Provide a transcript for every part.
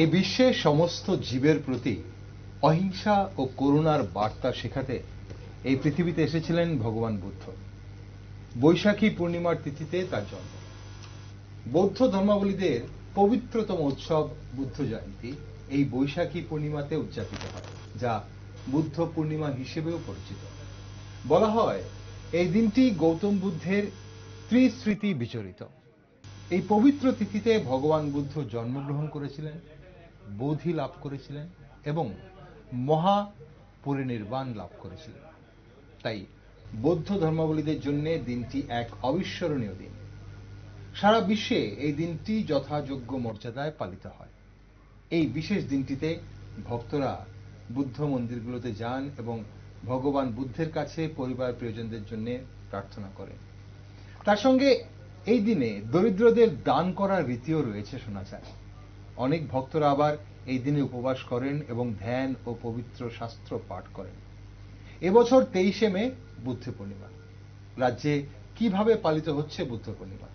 এ বিশ্বে সমস্ত জীবের প্রতি অহিংসা ও করুণার বার্তা শেখাতে এই পৃথিবীতে এসেছিলেন ভগবান বুদ্ধ। বৈশাখী পূর্ণিমার তিথিতে তার জন্ম। বৌদ্ধ ধর্মাবলীদের পবিত্রতম উৎসব বুদ্ধ জয়ন্তী এই বৈশাখী পূর্ণিমাতে উদযাপিত হয়, যা বুদ্ধ পূর্ণিমা হিসেবেও পরিচিত। বলা হয় এই দিনটি গৌতম বুদ্ধের ত্রিস্মৃতি বিচরিত। এই পবিত্র তিথিতে ভগবান বুদ্ধ জন্মগ্রহণ করেছিলেন, বোধি লাভ করেছিলেন এবং মহা পরিনির্বাণ লাভ করেছিলেন। তাই বৌদ্ধ ধর্মাবলীদের জন্য দিনটি এক অবিস্মরণীয় দিন। সারা বিশ্বে এই দিনটি যথাযোগ্য মর্যাদায় পালিত হয়। এই বিশেষ দিনটিতে ভক্তরা বুদ্ধ মন্দিরগুলোতে যান এবং ভগবান বুদ্ধের কাছে পরিবার প্রিয়জনদের জন্য প্রার্থনা করেন। তার সঙ্গে এই দিনে দরিদ্রদের দান করার রীতিও রয়েছে শোনা যায়। অনেক ভক্তরা আবার এই দিনে উপবাস করেন এবং ধ্যান ও পবিত্র শাস্ত্র পাঠ করেন। এবছর 23শে মে বুদ্ধ পূর্ণিমা। রাজ্যে কিভাবে পালিত হচ্ছে বুদ্ধ পূর্ণিমা,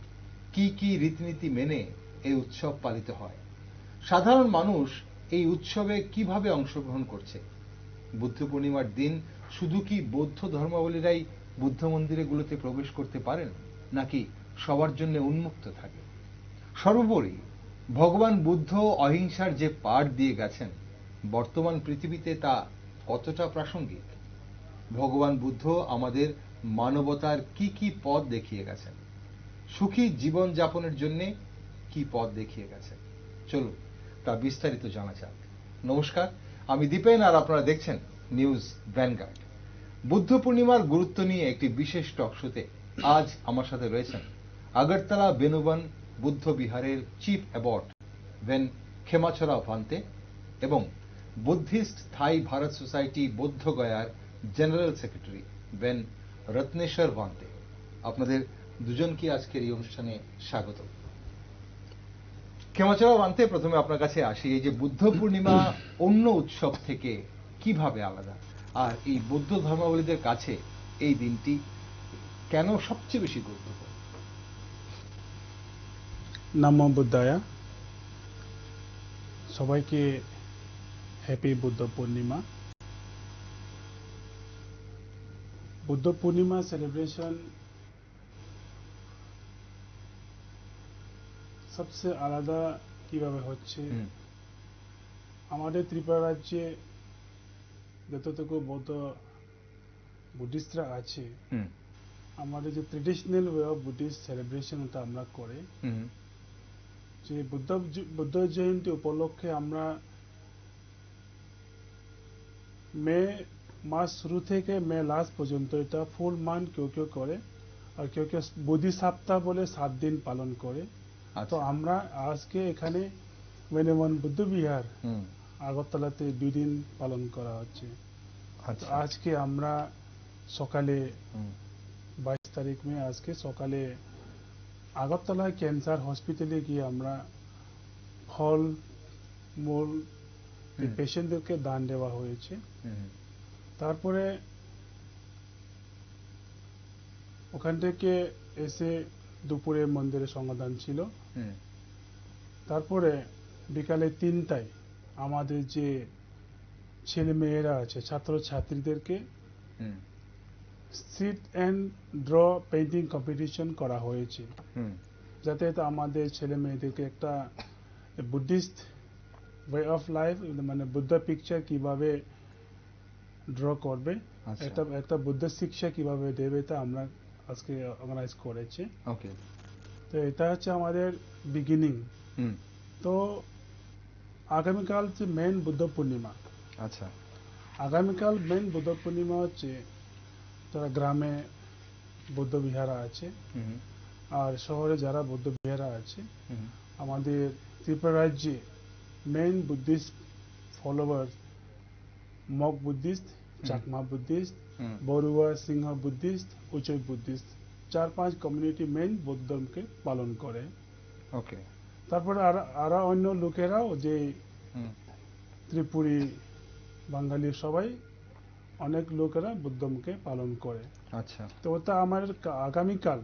কি কি রীতিনীতি মেনে এই উৎসব পালিত হয়, সাধারণ মানুষ এই উৎসবে কিভাবে অংশগ্রহণ করছে, বুদ্ধ পূর্ণিমার দিন শুধু কি বৌদ্ধ ধর্মাবলীরাই বুদ্ধ মন্দিরগুলোতে প্রবেশ করতে পারেন নাকি সবার জন্য উন্মুক্ত থাকে, সর্বোপরি ভগবান বুদ্ধ অহিংসার যে পাঠ দিয়ে গেছেন বর্তমান পৃথিবীতে তা কতটা প্রাসঙ্গিক, ভগবান বুদ্ধ আমাদের মানবতার কি কি পথ দেখিয়ে গেছেন, সুখী জীবন যাপনের জন্য কি পথ দেখিয়ে গেছেন, চলুন তা বিস্তারিত জানা যাক। নমস্কার, আমি দীপেন আর আপনারা দেখছেন নিউজ ভ্যানগার্ড। বুদ্ধ পূর্ণিমার গুরুত্ব নিয়ে একটি বিশেষ টক শোতে আজ আমার সাথে রয়েছেন আগরতলা বেনুবন বুদ্ধ বিহারের chief abbot Ven Khemachara Bhante এবং বুদ্ধিস্ট থাই ভারত সোসাইটি বোধগয়ার general secretary Ven Ratneshwar Bhante. আপনাদের দুজনকে আজকের এই অনুষ্ঠানে স্বাগত। খেমাচরা ভান্তে, প্রথমে আপনার কাছে আসি। এই যে বুদ্ধ পূর্ণিমা অন্য উৎসব থেকে কিভাবে আলাদা, আর এই বৌদ্ধ ধর্মাবলীদের কাছে এই দিনটি কেন সবচেয়ে বেশি গুরুত্বপূর্ণ? নমো বুদ্ধায়া। সবাইকে হ্যাপি বুদ্ধ পূর্ণিমা। বুদ্ধ পূর্ণিমা সেলিব্রেশন সবচেয়ে আলাদা কিভাবে হচ্ছে, আমাদের ত্রিপুরা রাজ্যে যতটুকু বুদ্ধিস্টরা আছে, আমাদের যে traditional way of Buddhist celebration ওটা আমরা করে, যে বুদ্ধ জয়ন্তী উপলক্ষে আমরা মে মাস শুরু থেকে মে লাস্ট পর্যন্ত এটা ফুল মান্থ কেউ কেউ করে, আর কেউ কেউ বোধি সপ্তাহ বলে 7 দিন পালন করে। তো আমরা আজকে এখানে বেনুবন বুদ্ধ বিহার আগরতলাতে 2 দিন পালন করা হচ্ছে। আজকে আমরা সকালে 22 তারিখ মে আজকে সকালে আগরতলা ক্যান্সার হসপিটালে গিয়ে আমরা ফল মূল পেশেন্টদেরকে দান দেওয়া হয়েছে। তারপরে ওখান থেকে এসে দুপুরে মন্দিরে সমাধান ছিল। তারপরে বিকালে 3টায় আমাদের যে ছেলে মেয়েরা আছে, ছাত্র ছাত্রীদেরকে sit and draw painting competition করা হয়েছে, যাতে আমাদের ছেলে মেয়েদেরকে একটা বুদ্ধিস্ট ওয়ে অফ লাইফ, মানে বুদ্ধ পিকচার কিভাবে ড্র করবে, একটা বুদ্ধ শিক্ষা কিভাবে দেবে, তা আমরা আজকে অর্গানাইজ করেছি। তো এটা হচ্ছে আমাদের বিগিনিং। তো আগামীকাল হচ্ছে মেন বুদ্ধ পূর্ণিমা। আগামীকাল মেন বুদ্ধ পূর্ণিমা হচ্ছে যারা গ্রামে বৌদ্ধ বিহারা আছে আর শহরে যারা বৌদ্ধ বিহারা আছে, আমাদের ত্রিপুরা রাজ্যে main Buddhist follower Mog Buddhist, Chakma Buddhist, Barua Singh Buddhist, Uchai Buddhist, 4-5 community main বৌদ্ধ ধর্মকে পালন করে। তারপরে আর অন্য লোকেরাও, যে ত্রিপুরী বাঙালি সবাই অনেক লোকেরা বুদ্ধ ধর্মকে পালন করে। তো ওটা আমার আগামীকাল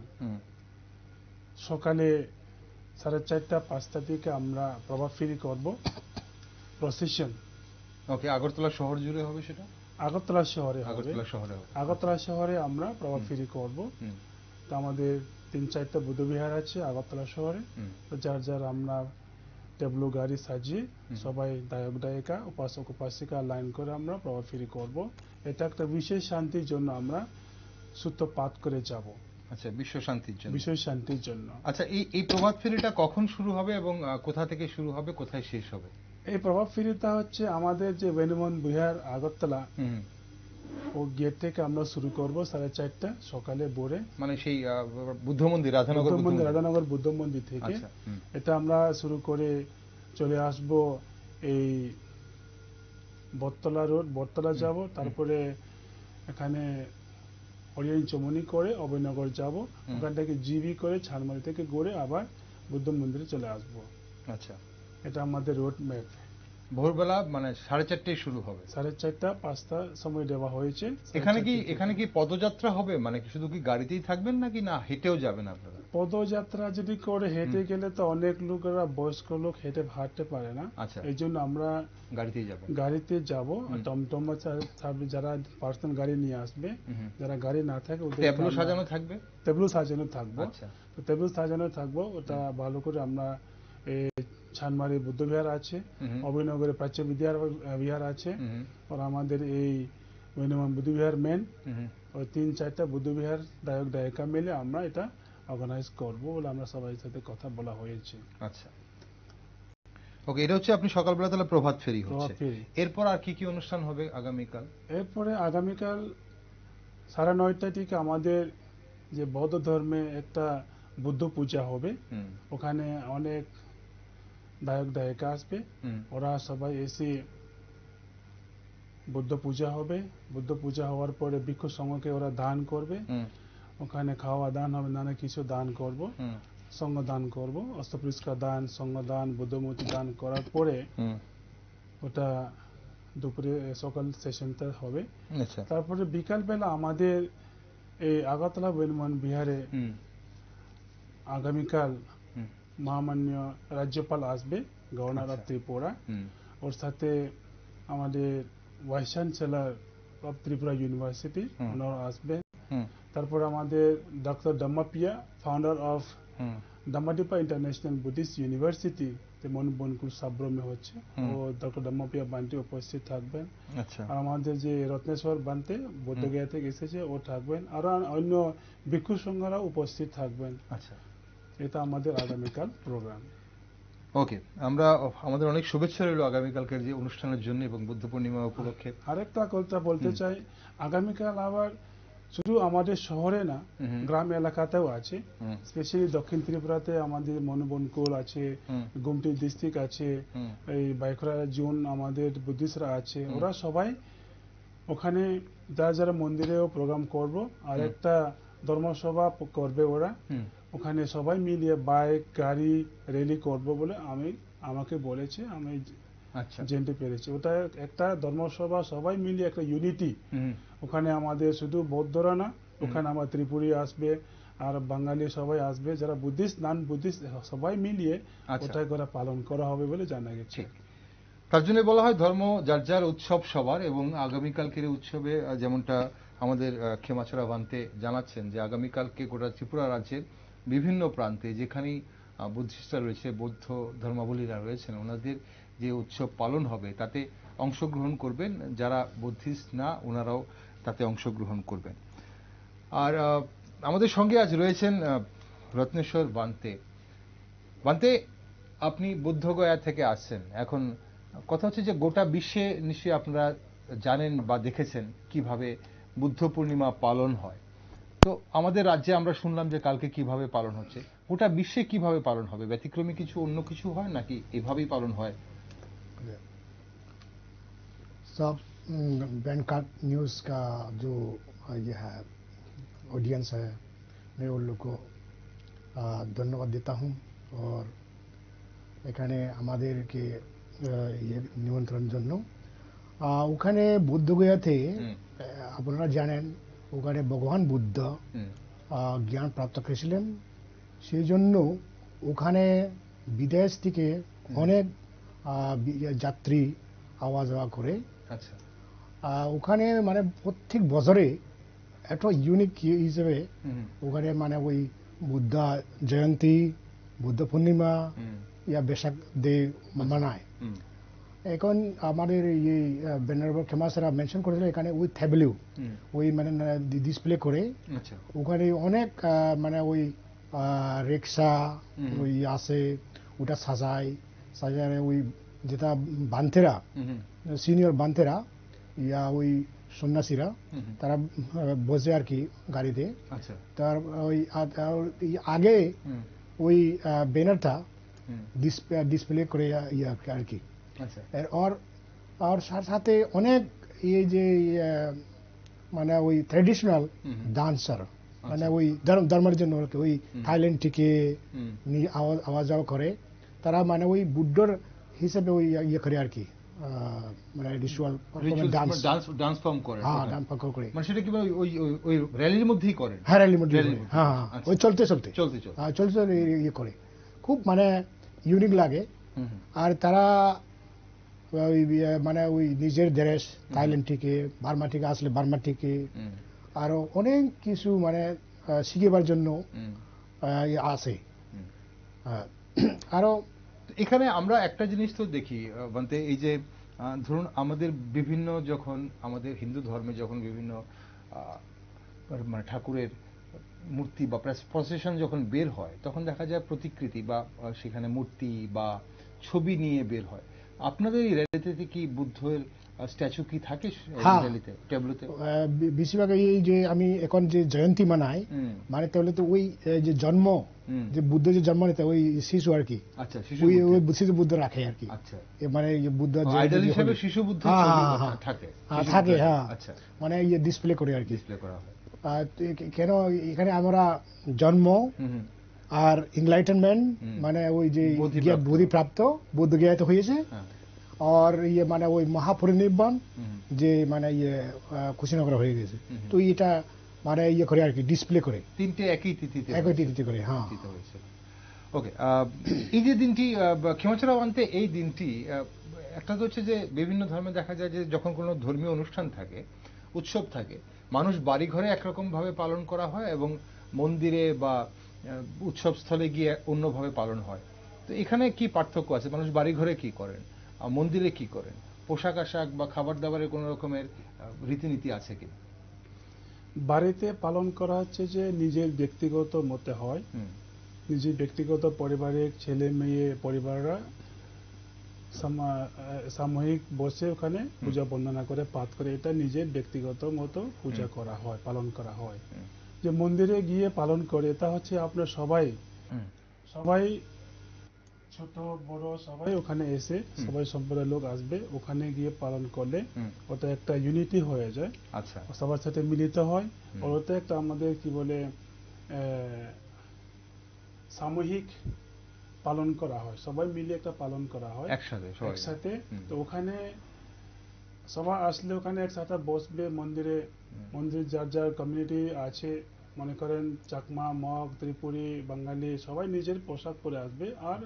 সকালে 4:30-5টা থেকে আমরা প্রভাত ফেরি করব। প্রসেশন। ওকে, আগরতলা শহর জুড়ে হবে সেটা? আগরতলা শহরে হবে। আগরতলা শহরে হবে। আগরতলা শহরে আমরা প্রভাত ফেরি করব। তো আমাদের 3-4টা বুদ্ধবিহার আছে আগরতলা শহরে। তো যার যার আমরা টেবলো গাড়ি সাজিয়ে সবাই দায়ক দায়িকা, উপাসক উপাসিকা লাইন করে আমরা প্রভাত ফেরি করব। এটা একটা বিশেষ শান্তির জন্য আমরা সূত্রপাত করে যাব। আচ্ছা, বিশ্ব শান্তির জন্য। বিশ্ব শান্তির জন্য। আচ্ছা, এই প্রভাত ফেরিটা কখন শুরু হবে এবং কোথা থেকে শুরু হবে, কোথায় শেষ হবে? এই প্রভাত ফেরিটা হচ্ছে আমাদের যে বেনুমন বিহার আগরতলা ও গেট থেকে আমরা শুরু করব 4:30 সকালে ভোরে, মানে সেই বুদ্ধ মন্দির, রাধানগর বুদ্ধ মন্দির থেকে। আচ্ছা, এটা আমরা শুরু করে চলে আসব এই বটতলা রোড, বটতলা যাব, তারপরে এখানে হরিয়াইন চমনি করে অভয়নগর যাব, ওখান থেকে জিবি করে ছাড়মারি থেকে ঘুরে আবার বুদ্ধ মন্দিরে চলে আসব। আচ্ছা, এটা আমাদের রোড ম্যাপ। ভোরবেলা মানে 4:30টায় শুরু হবে। 4:30-5টা সময় দেওয়া হয়েছে। এখানে কি পদযাত্রা হবে, মানে শুধু কি গাড়িতেই থাকবেন নাকি না হেঁটেও যাবেন আপনারা? পদযাত্রা যদি করে হেঁটে গেলে তো অনেক লোকেরা, বয়স্ক লোক হেঁটে হাঁটতে পারে না। আচ্ছা, এই জন্য আমরা গাড়িতে যাব। টমটম থাকবে, যারা পার্সোনাল গাড়ি নিয়ে আসবে, যারা গাড়ি না থাকে ওদের টেবলো সাজানো থাকবে। আচ্ছা, তো টেবিল সাজানো থাকবো। ওটা ভালো করে আমরা ছানমারি বুদ্ধবিহার আছে, অভয়নগরে প্রাচ্য বিহার আছে, আর আমাদের এই বুদ্ধবিহার মেন, ওই 3-4টা বুদ্ধবিহার দায়ক দায়িকা মিলে আমরা এটা অর্গানাইজ করবো বলে আমরা সবাই সাথে কথা বলা হয়েছে। আচ্ছা, ওকে, এটা হচ্ছে আপনি সকালবেলা তাহলে প্রভাত ফেরি হচ্ছে। এরপর আর কি কি অনুষ্ঠান হবে আগামীকাল? এরপরে আগামীকাল 9:30 থেকে আমাদের যে বৌদ্ধ ধর্মে একটা বুদ্ধ পূজা হবে। ওখানে অনেক দায়ক দায়িকা আসবে, ওরা সবাই এসে বুদ্ধ পূজা হবে। বুদ্ধ পূজা হওয়ার পরে ভিক্ষু সংঘকে ওরা দান করবে, ওখানে খাওয়া দান হবে, নানা কিছু দান করব, সঙ্গ দান করব, অস্ত্র পুরস্কার দান, সঙ্গ দান, বুদ্ধমূর্তি দান করার পরে ওটা দুপুরে সকাল সেশনটা হবে। তারপরে বিকালবেলা আমাদের এই আগরতলা বেনুমান বিহারে আগামীকাল মহামান্য রাজ্যপাল আসবে, গভর্নর অফ ত্রিপুরা। ওর সাথে আমাদের vice chancellor of Tripura university ওনারা আসবেন। তারপর আমাদের doctor Dhammapiya, founder of Dhammadipa international Buddhist university Bankul সাব্রমে হচ্ছে, ও ডক্টর ডাম্মাপিয়া বান্টি উপস্থিত থাকবেন। আর আমাদের যে রত্নেশ্বর বান্তে বোধগয়া থেকে এসেছে ও থাকবেন, আর অন্য ভিক্ষু সংঘরা উপস্থিত থাকবেন। আচ্ছা, এটা আমাদের আগামীকাল প্রোগ্রাম। ওকে, আমাদের অনেক শুভেচ্ছা রইল আগামীকালকের যে অনুষ্ঠানের জন্য এবং বুদ্ধ পূর্ণিমা উপলক্ষে। আরেকটা কথা বলতে চাই, আগামীকাল আবার শুধু আমাদের শহরে না, গ্রাম এলাকাতেও আছে। স্পেশালি দক্ষিণ ত্রিপুরাতে আমাদের মনোবনকুল আছে, গুমটি ডিস্ট্রিক্ট আছে, এই বাইখরা জোন আমাদের বুদ্ধিস্টরা আছে। ওরা সবাই ওখানে যারা যারা মন্দিরেও প্রোগ্রাম করব, আর একটা ধর্মসভা করবে ওরা। ওখানে সবাই মিলিয়ে বাইক গাড়ি র্যালি করব বলে আমাকে বলেছে, আমি জানতে পেরেছি। ওটা একটা ধর্মসভা, সবাই মিলিয়ে একটা ইউনিটি। ওখানে আমাদের শুধু বৌদ্ধরা না, ওখানে আমার ত্রিপুরী আসবে, আর বাঙালি সবাই আসবে, যারা বুদ্ধিস্ট নন বুদ্ধিস্ট সবাই মিলিয়ে ওটা করে পালন করা হবে বলে জানা গেছে। তার জন্য বলা হয় ধর্ম যার যার উৎসব সবার, এবং আগামীকালকের উৎসবে যেমনটা আমাদের ক্ষেমাছড়া বান্তে জানাচ্ছেন যে আগামীকালকে গোটা ত্রিপুরা রাজ্যের বিভিন্ন প্রান্তে যেখানেই বুদ্ধিস্টরা রয়েছে, বৌদ্ধ ধর্মাবলীরা রয়েছেন, ওনাদের যে উৎসব পালন হবে তাতে অংশগ্রহণ করবেন। যারা বুদ্ধিস্ট না ওনারাও তাতে অংশগ্রহণ করবেন। আর আমাদের সঙ্গে আজ রয়েছেন রত্নেশ্বর বান্তে, আপনি বুদ্ধগয়া থেকে আসছেন। এখন কথা হচ্ছে যে গোটা বিশ্বে নিশ্চয়ই আপনারা জানেন বা দেখেছেন কিভাবে বুদ্ধ পূর্ণিমা পালন হয়। তো আমাদের রাজ্যে আমরা শুনলাম যে কালকে কিভাবে পালন হচ্ছে, গোটা বিশ্বে কিভাবে পালন হবে? ব্যতিক্রমী কিছু অন্য কিছু হয় নাকি এভাবেই পালন হয়? सब बैंकॉक न्यूज़ का जो ये है ऑडियंस है, मैं उन लोग को धन्यवाद देता हूँ। और এখানে আমাদেরকে নিমন্ত্রণ জন্য ওখানে বুদ্ধগয়াতে আপনারা জানেন ওখানে ভগবান বুদ্ধ জ্ঞান প্রাপ্ত করেছিলেন। সেই জন্য ওখানে বিদেশ থেকে অনেক যাত্রী আওয়া যাওয়া করে। আচ্ছা ওখানে মানে প্রত্যেক বছরে একটা ইউনিক হিসেবে ওখানে মানে ওই বুদ্ধা জয়ন্তী, বুদ্ধ পূর্ণিমা ইয়া বেশাক ডে মানায়। এখন আমাদের এই ব্যানার খেমাসেরা মেনশন করেছিল এখানে ওই থ্যাবলিউ ওই মানে ডিসপ্লে করে ওখানে অনেক মানে ওই রিক্সা ওই আছে ওটা সাজায় ওই যেটা বান্তেরা সিনিয়র বান্তেরা ইয়া ওই সন্ন্যাসীরা তারা বসে আর কি গাড়িতে। তার ওই আগে ওই ব্যানারটা ডিসপ্লে করে ইয়া আর কি। আর সাথে অনেক এই যে মানে ওই ট্র্যাডিশনাল ডান্সার মানে ওই ধর্মের জন্য ওই থাইল্যান্ড থেকে আওয়া যাওয়া করে তারা মানে ওই বুদ্ধর হিসেবে ওই ইয়ে করে আর কি মানে রিচুয়াল ডান্স ফর্ম করে। হ্যাঁ ডান্স ফর্ম করে মানে সেটা কি ওই র্যালির মধ্যেই করেন? হ্যাঁ র্যালির মধ্যে। হ্যাঁ ওই চলতে ইয়ে করে খুব মানে ইউনিক লাগে। আর তারা ওই মানে ওই নিজের দেশ থাইল্যান্ড থেকে বার্মা থেকে আসলে বার্মা থেকে আরো অনেক কিছু মানে শিখেবার জন্য আসে। আরো এখানে আমরা একটা জিনিস তো দেখি বলতে এই যে ধরুন আমাদের বিভিন্ন যখন আমাদের হিন্দু ধর্মে যখন বিভিন্ন মানে ঠাকুরের মূর্তি বা প্রসেশন যখন বের হয় তখন দেখা যায় প্রতিকৃতি বা সেখানে মূর্তি বা ছবি নিয়ে বের হয়। আপনাদের এই র্যালিতে কি বুদ্ধের স্ট্যাচু কি থাকে র্যালিতে ট্যাবলোতে? বেশিরভাগ এই যে আমি এখন যে জয়ন্তী মানাই মানে তাহলে তো ওই যে জন্ম যে বুদ্ধ যে জন্ম নিতে ওই শিশু আর কি। আচ্ছা ওই শিশু বুদ্ধ রাখে আর কি। আচ্ছা মানে বুদ্ধ আইডল হিসেবে শিশু বুদ্ধ থাকে থাকে। হ্যাঁ মানে ইয়ে ডিসপ্লে করে আর কি। ডিসপ্লে করা হয় কেন এখানে আমরা জন্ম আর এনলাইটেনমেন্ট মানে ওই যে বোধিপ্রাপ্ত বুদ্ধ জ্ঞাত হয়েছে আর ইয়ে মানে ওই মহাপরিনির্বাণ যে মানে ইয়ে কুশীনগর হয়ে গেছে। তো এটা মানে ইয়ে করে আর কি ডিসপ্লে করে তিনটে একই তিথিতে করে। হ্যাঁ ওকে। এই যে দিনটি ক্ষমাচরা বানতে এই দিনটি একটা তো হচ্ছে যে বিভিন্ন ধর্মে দেখা যায় যে যখন কোনো ধর্মীয় অনুষ্ঠান থাকে উৎসব থাকে মানুষ বাড়ি ঘরে একরকম ভাবে পালন করা হয় এবং মন্দিরে বা উৎসবস্থলে গিয়ে অন্যভাবে পালন হয়। তো এখানে কি পার্থক্য আছে? মানুষ বাড়ি ঘরে কি করেন, মন্দিরে কি করেন, পোশাক আশাক বা খাবার দাবারের কোন রকমের রীতিনীতি আছে কি? বাড়িতে পালন করা হচ্ছে যে নিজের ব্যক্তিগত মতে হয়, নিজের ব্যক্তিগত পরিবারের ছেলে মেয়ে পরিবাররা সামূহিক বসে ওখানে পূজা বন্দনা করে পাঠ করে এটা নিজের ব্যক্তিগত মতো পূজা করা হয় পালন করা হয়। যে মন্দিরে গিয়ে পালন করে তা হচ্ছে আপনার সবাই ছোট বড় সবাই ওখানে এসে সবাই সম্প্রদায়ের লোক আসবে ওখানে গিয়ে পালন করলে ওটা একটা ইউনিটি হয়ে যায়। আচ্ছা সবার সাথে মিলিত হয় আর ওটা একটা আমাদের কি বলে সামূহিক পালন করা হয়, সবাই মিলে একটা পালন করা হয় একসাথে। তো ওখানে সবাই আসলে ওখানে একসাথে বসবে মন্দিরে যার যার কমিউনিটি আছে মনে করেন চাকমা মগ ত্রিপুরী বাঙালি সবাই নিজের পোশাক পরে আসবে আর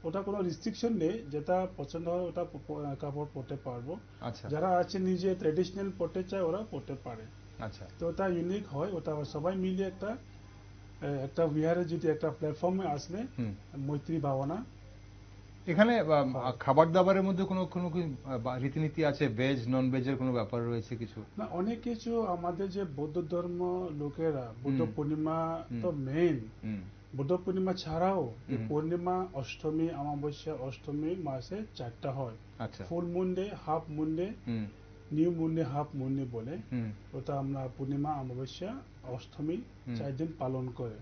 ওটা কোনো রিস্ট্রিকশন নেই, যেটা পছন্দ হয় ওটা কাপড় পরতে পারবো। যারা আছে নিজে ট্রেডিশনাল পরতে চায় ওরা পরতে পারে। তো ওটা ইউনিক হয়, ওটা সবাই মিলে একটা বিহারে যদি একটা প্ল্যাটফর্মে আসলে মৈত্রী ভাবনা। এখানে খাবার দাবারের মধ্যে কোনো রীতিনীতি আছে, ভেজ নন ভেজের কোনো ব্যাপার রয়েছে কিছু? না, অনেক কিছু আমাদের যে বৌদ্ধ ধর্ম লোকেরা বুদ্ধ পূর্ণিমা তো মেইন, বুদ্ধ পূর্ণিমা ছাড়াও পূর্ণিমা অষ্টমী অমাবস্যা অষ্টমী মাসে 4টা হয়। Full moon day, half moon day, new moon day, half moon day বলে ওটা আমরা পূর্ণিমা অমাবস্যা অষ্টমী 4 দিন পালন করে।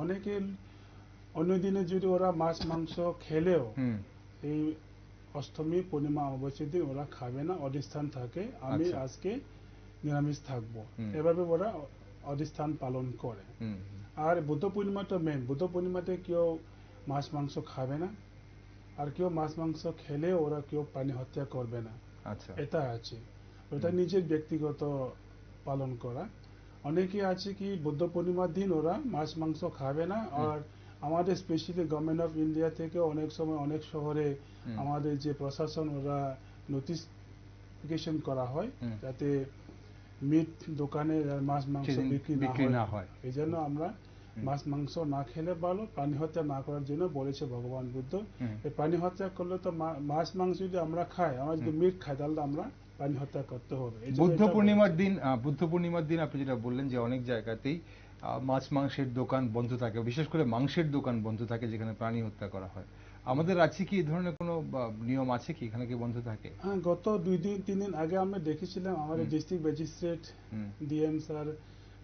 অনেকে অন্য দিনে যদি ওরা মাছ মাংস খেলেও এই অষ্টমী পূর্ণিমা অমাবস্যা দিন ওরা খাবে না, অধিষ্ঠান থাকে আমি আজকে নিরামিষ থাকবো, এভাবে ওরা অধিষ্ঠান পালন করে। আর বুদ্ধ পূর্ণিমাটা মেন, বুদ্ধ পূর্ণিমাতে কেউ মাছ মাংস খাবে না আর কেউ মাছ মাংস খেলে ওরা কেউ প্রাণী হত্যা করবে না, এটা আছে। ওটা নিজের ব্যক্তিগত পালন করা। অনেকে আছে কি বুদ্ধ পূর্ণিমার দিন ওরা মাছ মাংস খাবে না আর আমাদের স্পেশালি গভর্নমেন্ট অফ ইন্ডিয়া থেকে অনেক সময় অনেক শহরে আমাদের যে প্রশাসন ওরা নোটিফিকেশন করা হয় যাতে মিট দোকানে মাছ মাংস বিক্রি না হয়। এই জন্য আমরা মাছ মাংস না খেলে ভালো, প্রাণী হত্যা না করার জন্য বলেছে ভগবান বুদ্ধ। এই প্রাণী হত্যা করলে তো মাছ মাংস যদি আমরা খাই, আমরা যদি মিট খাই, তাহলে আমরা প্রাণী হত্যা করতে হবে। বুদ্ধ পূর্ণিমার দিন আপনি যেটা বললেন যে অনেক জায়গাতেই মাছ মাংসের দোকান বন্ধ থাকে, বিশেষ করে মাংসের দোকান বন্ধ থাকে যেখানে প্রাণী হত্যা করা হয়। আমাদের রাজ্যে কি এই ধরনের কোনো নিয়ম আছে কি, এখানে কি বন্ধ থাকে? হ্যাঁ, গত 2-3 দিন আগে আমরা দেখেছিলাম আমাদের district magistrate DM sir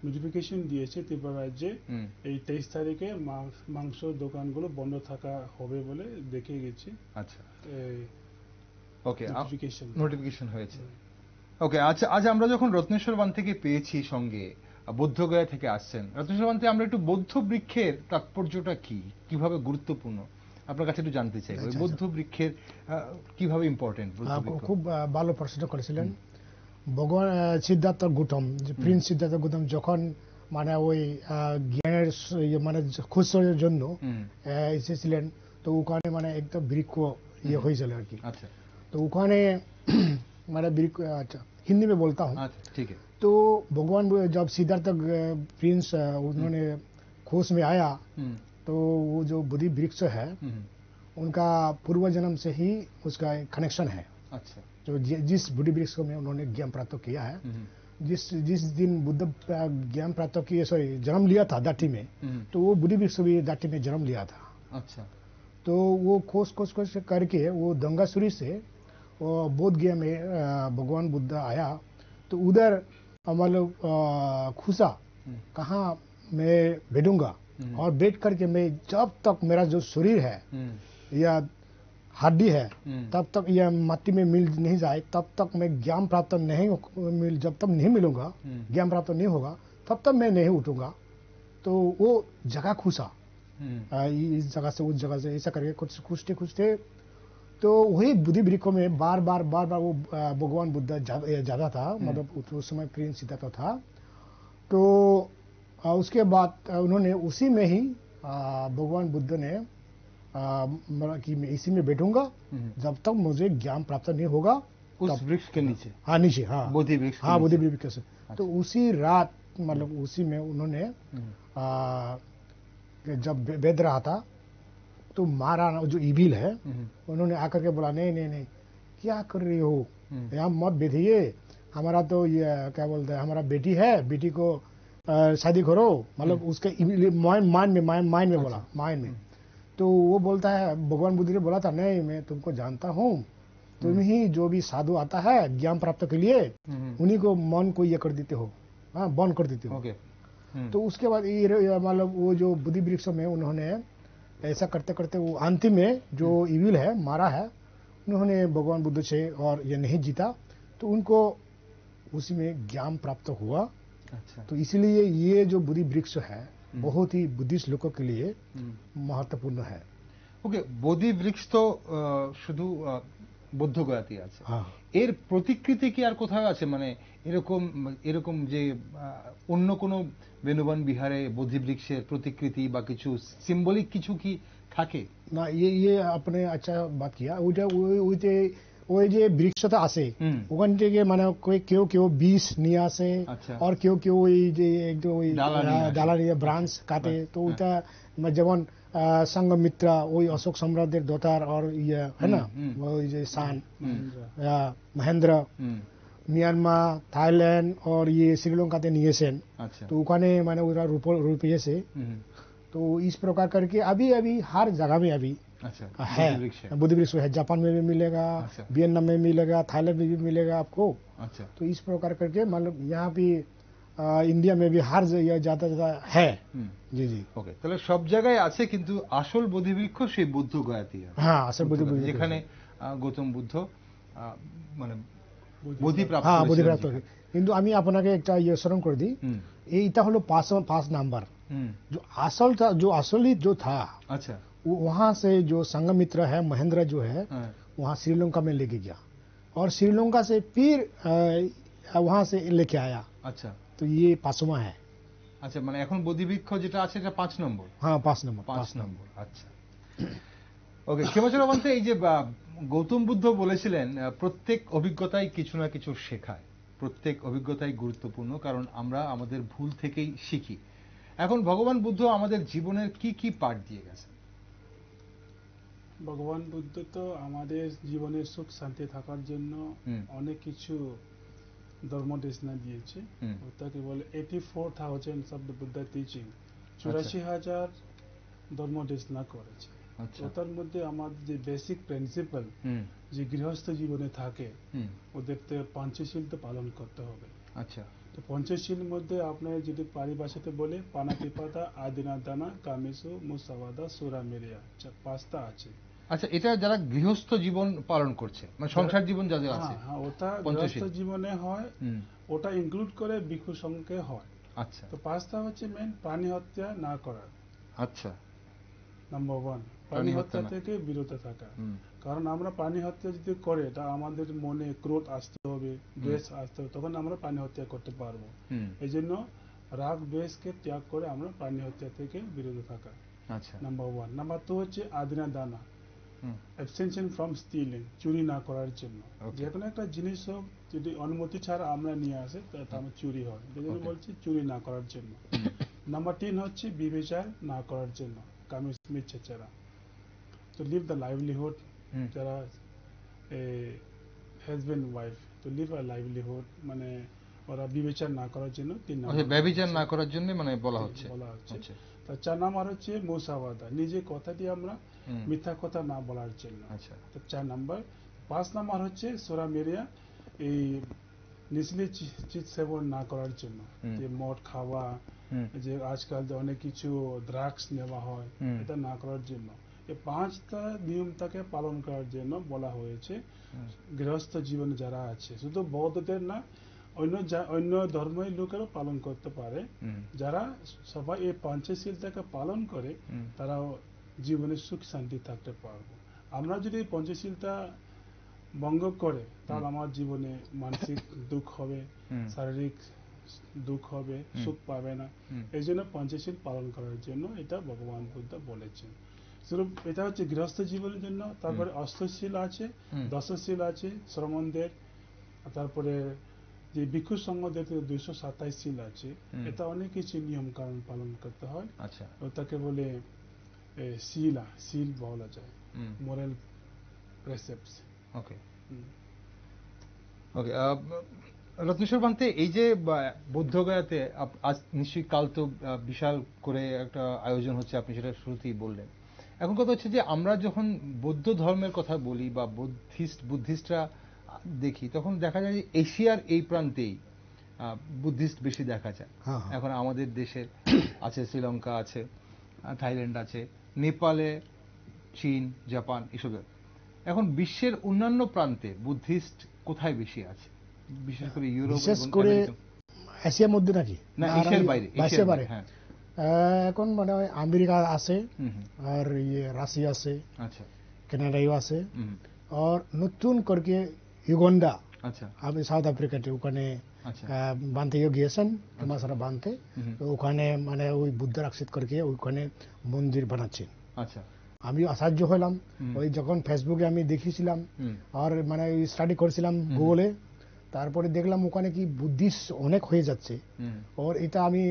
notification দিয়েছে ত্রিপুরা রাজ্যে এই 23 তারিখে মাংস দোকানগুলো বন্ধ থাকা হবে বলে দেখে গেছি। আচ্ছা, ওকে, নোটিফিকেশন হয়েছে। ওকে, আচ্ছা, আজ আমরা যখন রত্নেশ্বর বাঁধ থেকে পেয়েছি সঙ্গে বৌদ্ধগয়া থেকে আসছেন, রত্নেশ্বর বাঁধ থেকে আমরা একটু বৌদ্ধ বৃক্ষের তাৎপর্যটা কি, কিভাবে গুরুত্বপূর্ণ আপনার কাছে একটু জানতে চাই। বৌদ্ধ বৃক্ষের কিভাবে ইম্পর্টেন্ট? খুব ভালো প্রশ্ন করেছিলেন। ভগবান সিদ্ধার্থ গৌতম, প্রিন্স সিদ্ধার্থ গৌতম যখন মানে ওই জ্ঞানের মানে খোঁজের জন্য এসেছিলেন, তো ওখানে মানে একদম বৃক্ষ হয়েছিল আর কি। तो उन्होंने मेरा अच्छा हिंदी में बोलता हूँ। ठीक है। तो भगवान जब सिद्धार्थ प्रिंस उन्होंने खोज में आया, तो वो जो बोधि वृक्ष है उनका पूर्व जन्म से ही उसका कनेक्शन है। अच्छा। जो जिस बोधि वृक्ष में उन्होंने ज्ञान प्राप्त किया है, जिस दिन बुद्ध ज्ञान प्राप्त किए, सॉरी जन्म लिया था दाटी में, तो वो बोधि वृक्ष भी दाटी में जन्म लिया था। अच्छा। तो वो खोज करके वो दंगासुरी से बोध गया में भगवान बुद्ध आया, तो उधर मतलब खुशा कहाँ मैं बैठूंगा और बैठ करके मैं जब तक मेरा जो शरीर है या हड्डी है तब तक या माटी में मिल नहीं जाए, तब तक मैं ज्ञान प्राप्त नहीं जब तक नहीं मिलूंगा, ज्ञान प्राप्त नहीं होगा, तब तक मैं नहीं उठूंगा। तो वो जगह खुशा इस जगह से उस जगह से ऐसा करके खुशते तो वही बुद्धि वृक्ष में बार बार वो भगवान बुद्ध जाता था। मतलब उस समय प्रिंस सिद्धार्थ था। तो उसके बाद उन्होंने उसी में ही भगवान बुद्ध ने कि मैं इसी में बैठूंगा जब तक मुझे ज्ञान प्राप्त नहीं होगा। उस वृक्ष के नीचे? हाँ, नीचे। हाँ, बोधि वृक्ष। हाँ, बोधि वृक्ष से। तो उसी रात मतलब उसी में उन्होंने जब वेद रहा था, तो मारा जो इविल है उन्होंने आकर के बोला नहीं नहीं नहीं क्या कर रही हो, यहाँ मत बैठिए, हमारा तो ये क्या बोलते हैं, हमारा बेटी है, बेटी को शादी करो। मतलब उसके माइंड में बोला, माइंड में। तो वो बोलता है, भगवान बुद्ध ने बोला था नहीं मैं तुमको जानता हूँ, तुम ही जो भी साधु आता है ज्ञान प्राप्त के लिए उन्हीं को मन को ये कर देते हो, हाँ बंद कर देते हो। तो उसके बाद ये मतलब वो जो बुद्धि वृक्ष में उन्होंने ऐसा करते करते वो अंतिम में जो इविल है मारा है, उन्होंने भगवान बुद्ध से और ये नहीं जीता, तो उनको उसी में ज्ञान प्राप्त हुआ। अच्छा। तो इसलिए ये जो बुद्धि वृक्ष है बहुत ही बुद्धिस्ट लोगों के लिए महत्वपूर्ण है। ओके, बोधि वृक्ष तो শুধু বৌদ্ধগয়াতেই আছে। এর প্রতিকৃতি কি আর কোথাও আছে, মানে এরকম যে অন্য কোনো বেনুবন বিহারে বোধি বৃক্ষের প্রতিকৃতি বা কিছু সিম্বলিক কিছু কি থাকে না? ये अपने अच्छा बात किया। ওই যে বৃক্ষটা আছে ওখান থেকে মানে কেউ বিষ নিয়ে আসে, আর কেউ ওই যে একদম ওই ডালা নিয়ে ব্রাঞ্চ কাটে। তো ওইটা যেমন संघमित्रा वही अशोक सम्राट दोतार और ये है ना, वही जो शान महेंद्र म्यांमार थाईलैंड और ये श्रीलंका ते नियेसेन। तो उकाने माने उधर रुपये से। तो इस प्रकार करके अभी हर जगह में अभी है बुद्धि वृक्ष है। जापान में भी मिलेगा, वियतनाम में मिलेगा, थाईलैंड में भी मिलेगा आपको। तो इस प्रकार करके मतलब यहाँ भी इंडिया में भी हर जाता है। জি জি। ওকে, তাহলে সব জায়গায় আছে, কিন্তু আসল বোধি বৃক্ষ সেই বৌদ্ধগয়াতেই আছে। হ্যাঁ, আসল বোধি বৃক্ষ যেখানে গৌতম বুদ্ধ মানে বোধি প্রাপ্ত। হ্যাঁ, বোধি প্রাপ্ত। কিন্তু আমি আপনাকে একটা স্মরণ করে দিই, এইটা হলো 5 नंबर। जो असली जो था, अच्छा, वहाँ से जो संघमित्र है महेंद्र जो है वहाँ श्रीलंका में लेके गया और श्रीलंका से फिर वहाँ से लेके आया। अच्छा, तो ये 5वां है। আচ্ছা, মানে এখন বোধিবৃক্ষ যেটা আছে এটা 5 নম্বর। হ্যাঁ 5 নম্বর। 5 নম্বর, আচ্ছা। ওকে, ক্ষেমাচরণ বলতে এই যে গৌতম বুদ্ধ বলেছিলেন প্রত্যেক অভিজ্ঞতাই কিছু না কিছু শেখায়, প্রত্যেক অভিজ্ঞতাই গুরুত্বপূর্ণ, কারণ আমরা আমাদের ভুল থেকেই শিখি। এখন ভগবান বুদ্ধ আমাদের জীবনের কি কি পাঠ দিয়ে গেছে? ভগবান বুদ্ধ তো আমাদের জীবনে সুখ শান্তি থাকার জন্য অনেক কিছু ধর্ম দেশনা দিয়েছে। ওটাকে বলে 84,000 অফ দ্য বুদ্ধা টিচিং, 84,000 ধর্ম দেশনা করেছে। ওটার মধ্যে আমাদের যে বেসিক প্রিন্সিপাল যে গৃহস্থ জীবনে থাকে, ওদের তো পঞ্চশীল তো পালন করতে হবে। আচ্ছা, তো পঞ্চশীল মধ্যে আপনার যদি পারিভাষাতে বলে পানাতিপাতা আদিনা দানা কামেসু মুসাওয়াদা সুরা মেরিয়া, 5টা আছে। আচ্ছা, এটা যারা গৃহস্থ জীবন পালন করছে, মানে সংসার জীবন যাদের আছে, হ্যাঁ, ওটা গৃহস্থ জীবনে হয়, ওটা ইনক্লুড করে ভিক্ষু সংঘে হয়। আচ্ছা, তো 5টা হচ্ছে মেন, প্রাণী হত্যা না করা। আচ্ছা, নাম্বার 1, প্রাণী হত্যা থেকে বিরত থাকা। কারণ আমরা প্রাণী হত্যা যদি করে, এটা আমাদের মনে ক্রোধ আসতে হবে, দ্বেষ আসতে হবে, তখন আমরা প্রাণী হত্যা করতে পারবো। এই জন্য রাগ দ্বেষকে ত্যাগ করে আমরা প্রাণী হত্যা থেকে বিরত থাকা। আচ্ছা, নাম্বার 1। নাম্বার 2 হচ্ছে আদিনা দানা, অ্যাবস্টেনশন ফ্রম স্টিলিং, চুরি না করার জন্য। যে কোনো একটা জিনিস হোক, যদি অনুমতি ছাড়া আমরা নিয়ে আসে তা আমার চুরি হয়, এই জন্য বলছি চুরি না করার জন্য। নাম্বার 3 হচ্ছে বিবেচার না করার জন্য, কামিস মিচ্ছাচারা। তো লিভ দ্য লাইভলিহুড, যারা হাজব্যান্ড ওয়াইফ, তো লিভ আ লাইভলিহুড, মানে ওরা বিবেচার না করার জন্য 3 নম্বর, ব্যভিচার না করার জন্য মানে বলা হচ্ছে। তো 4 নম্বর হচ্ছে মুসাওয়াদা, নিজে কথা দিয়ে আমরা মিথ্যা কথা না বলার জন্য। তো 4 নম্বর। 5 নম্বর হচ্ছে সোরা মেরিয়া, এই নিচলি চিজ সেবন না করার জন্য, যে মদ খাওয়া, যে আজকাল যে অনেক কিছু ড্রাগস নেওয়া হয়, এটা না করার জন্য। এই 5টা নিয়মটাকে পালন করার জন্য বলা হয়েছে। গৃহস্থ জীবনে যারা আছে, শুধু বৌদ্ধদের না, অন্য ধর্মের লোকেরও পালন করতে পারে। যারা সবাই এই পঞ্চশীলটাকে পালন করে, তারা জীবনে সুখ শান্তি থাকতে পারবে। আমরা যদি এই পঞ্চশীলটা ভঙ্গ করে, তাহলে আমার জীবনে মানসিক দুঃখ হবে, শারীরিক দুঃখ হবে, সুখ পাবে না। এই জন্য পঞ্চশীল পালন করার জন্য এটা ভগবান বুদ্ধ বলেছেন। এটা হচ্ছে গৃহস্থ জীবনের জন্য। তারপরে অষ্টশীল আছে, দশশীল আছে শ্রমণদের, তারপরে যে ভিক্ষু সংঘদের 227 শীল আছে। এটা অনেক কিছু নিয়ম কানুন পালন করতে হয়। ওটাকে বলে শীল বলা যায়, মোরাল প্রেসেপ্টস। ওকে, ওকে। রত্নেশ্বর পান্তে, এই যে বৌদ্ধগয়াতে আজ নিশ্চয়ই কাল তো বিশাল করে একটা আয়োজন হচ্ছে, আপনি সেটা শুরুতেই বললেন। এখন কথা হচ্ছে যে আমরা যখন বৌদ্ধ ধর্মের কথা বলি বা বুদ্ধিস্টরা দেখি, তখন দেখা যায় যে এশিয়ার এই প্রান্তেই বুদ্ধিস্ট বেশি দেখা যায়। এখন আমাদের দেশে আছে, শ্রীলঙ্কা আছে, থাইল্যান্ড আছে, নেপালে, চীন, জাপান, এসব। এখন বিশ্বের অন্যান্য প্রান্তে বুদ্ধিস্ট কোথায় বেশি আছে, বিশেষ করে ইউরোপ, বিশেষ করে এশিয়ার মধ্যে নাকি না এশিয়ার বাইরে? এশিয়ার বাইরে এখন মানে আমেরিকা আছে, আর রাশিয়া আছে, আচ্ছা, কানাডাও আছে, আর নতুন করে ইউগান্ডা, আচ্ছা, আমি সাউথ আফ্রিকাতে ওখানে বানতেও গিয়েছেন, মাসারা বানতে, ওখানে মানে ওই বুদ্ধ রাক্ষিত করে ওইখানে মন্দির বানাচ্ছেন। আচ্ছা, আমি আশ্চর্য হলাম, ওই যখন ফেসবুকে আমি দেখেছিলাম আর মানে স্টাডি করেছিলাম গুগলে, তারপরে দেখলাম ওখানে কি বুদ্ধিস্ট অনেক হয়ে যাচ্ছে। আর এটা আমি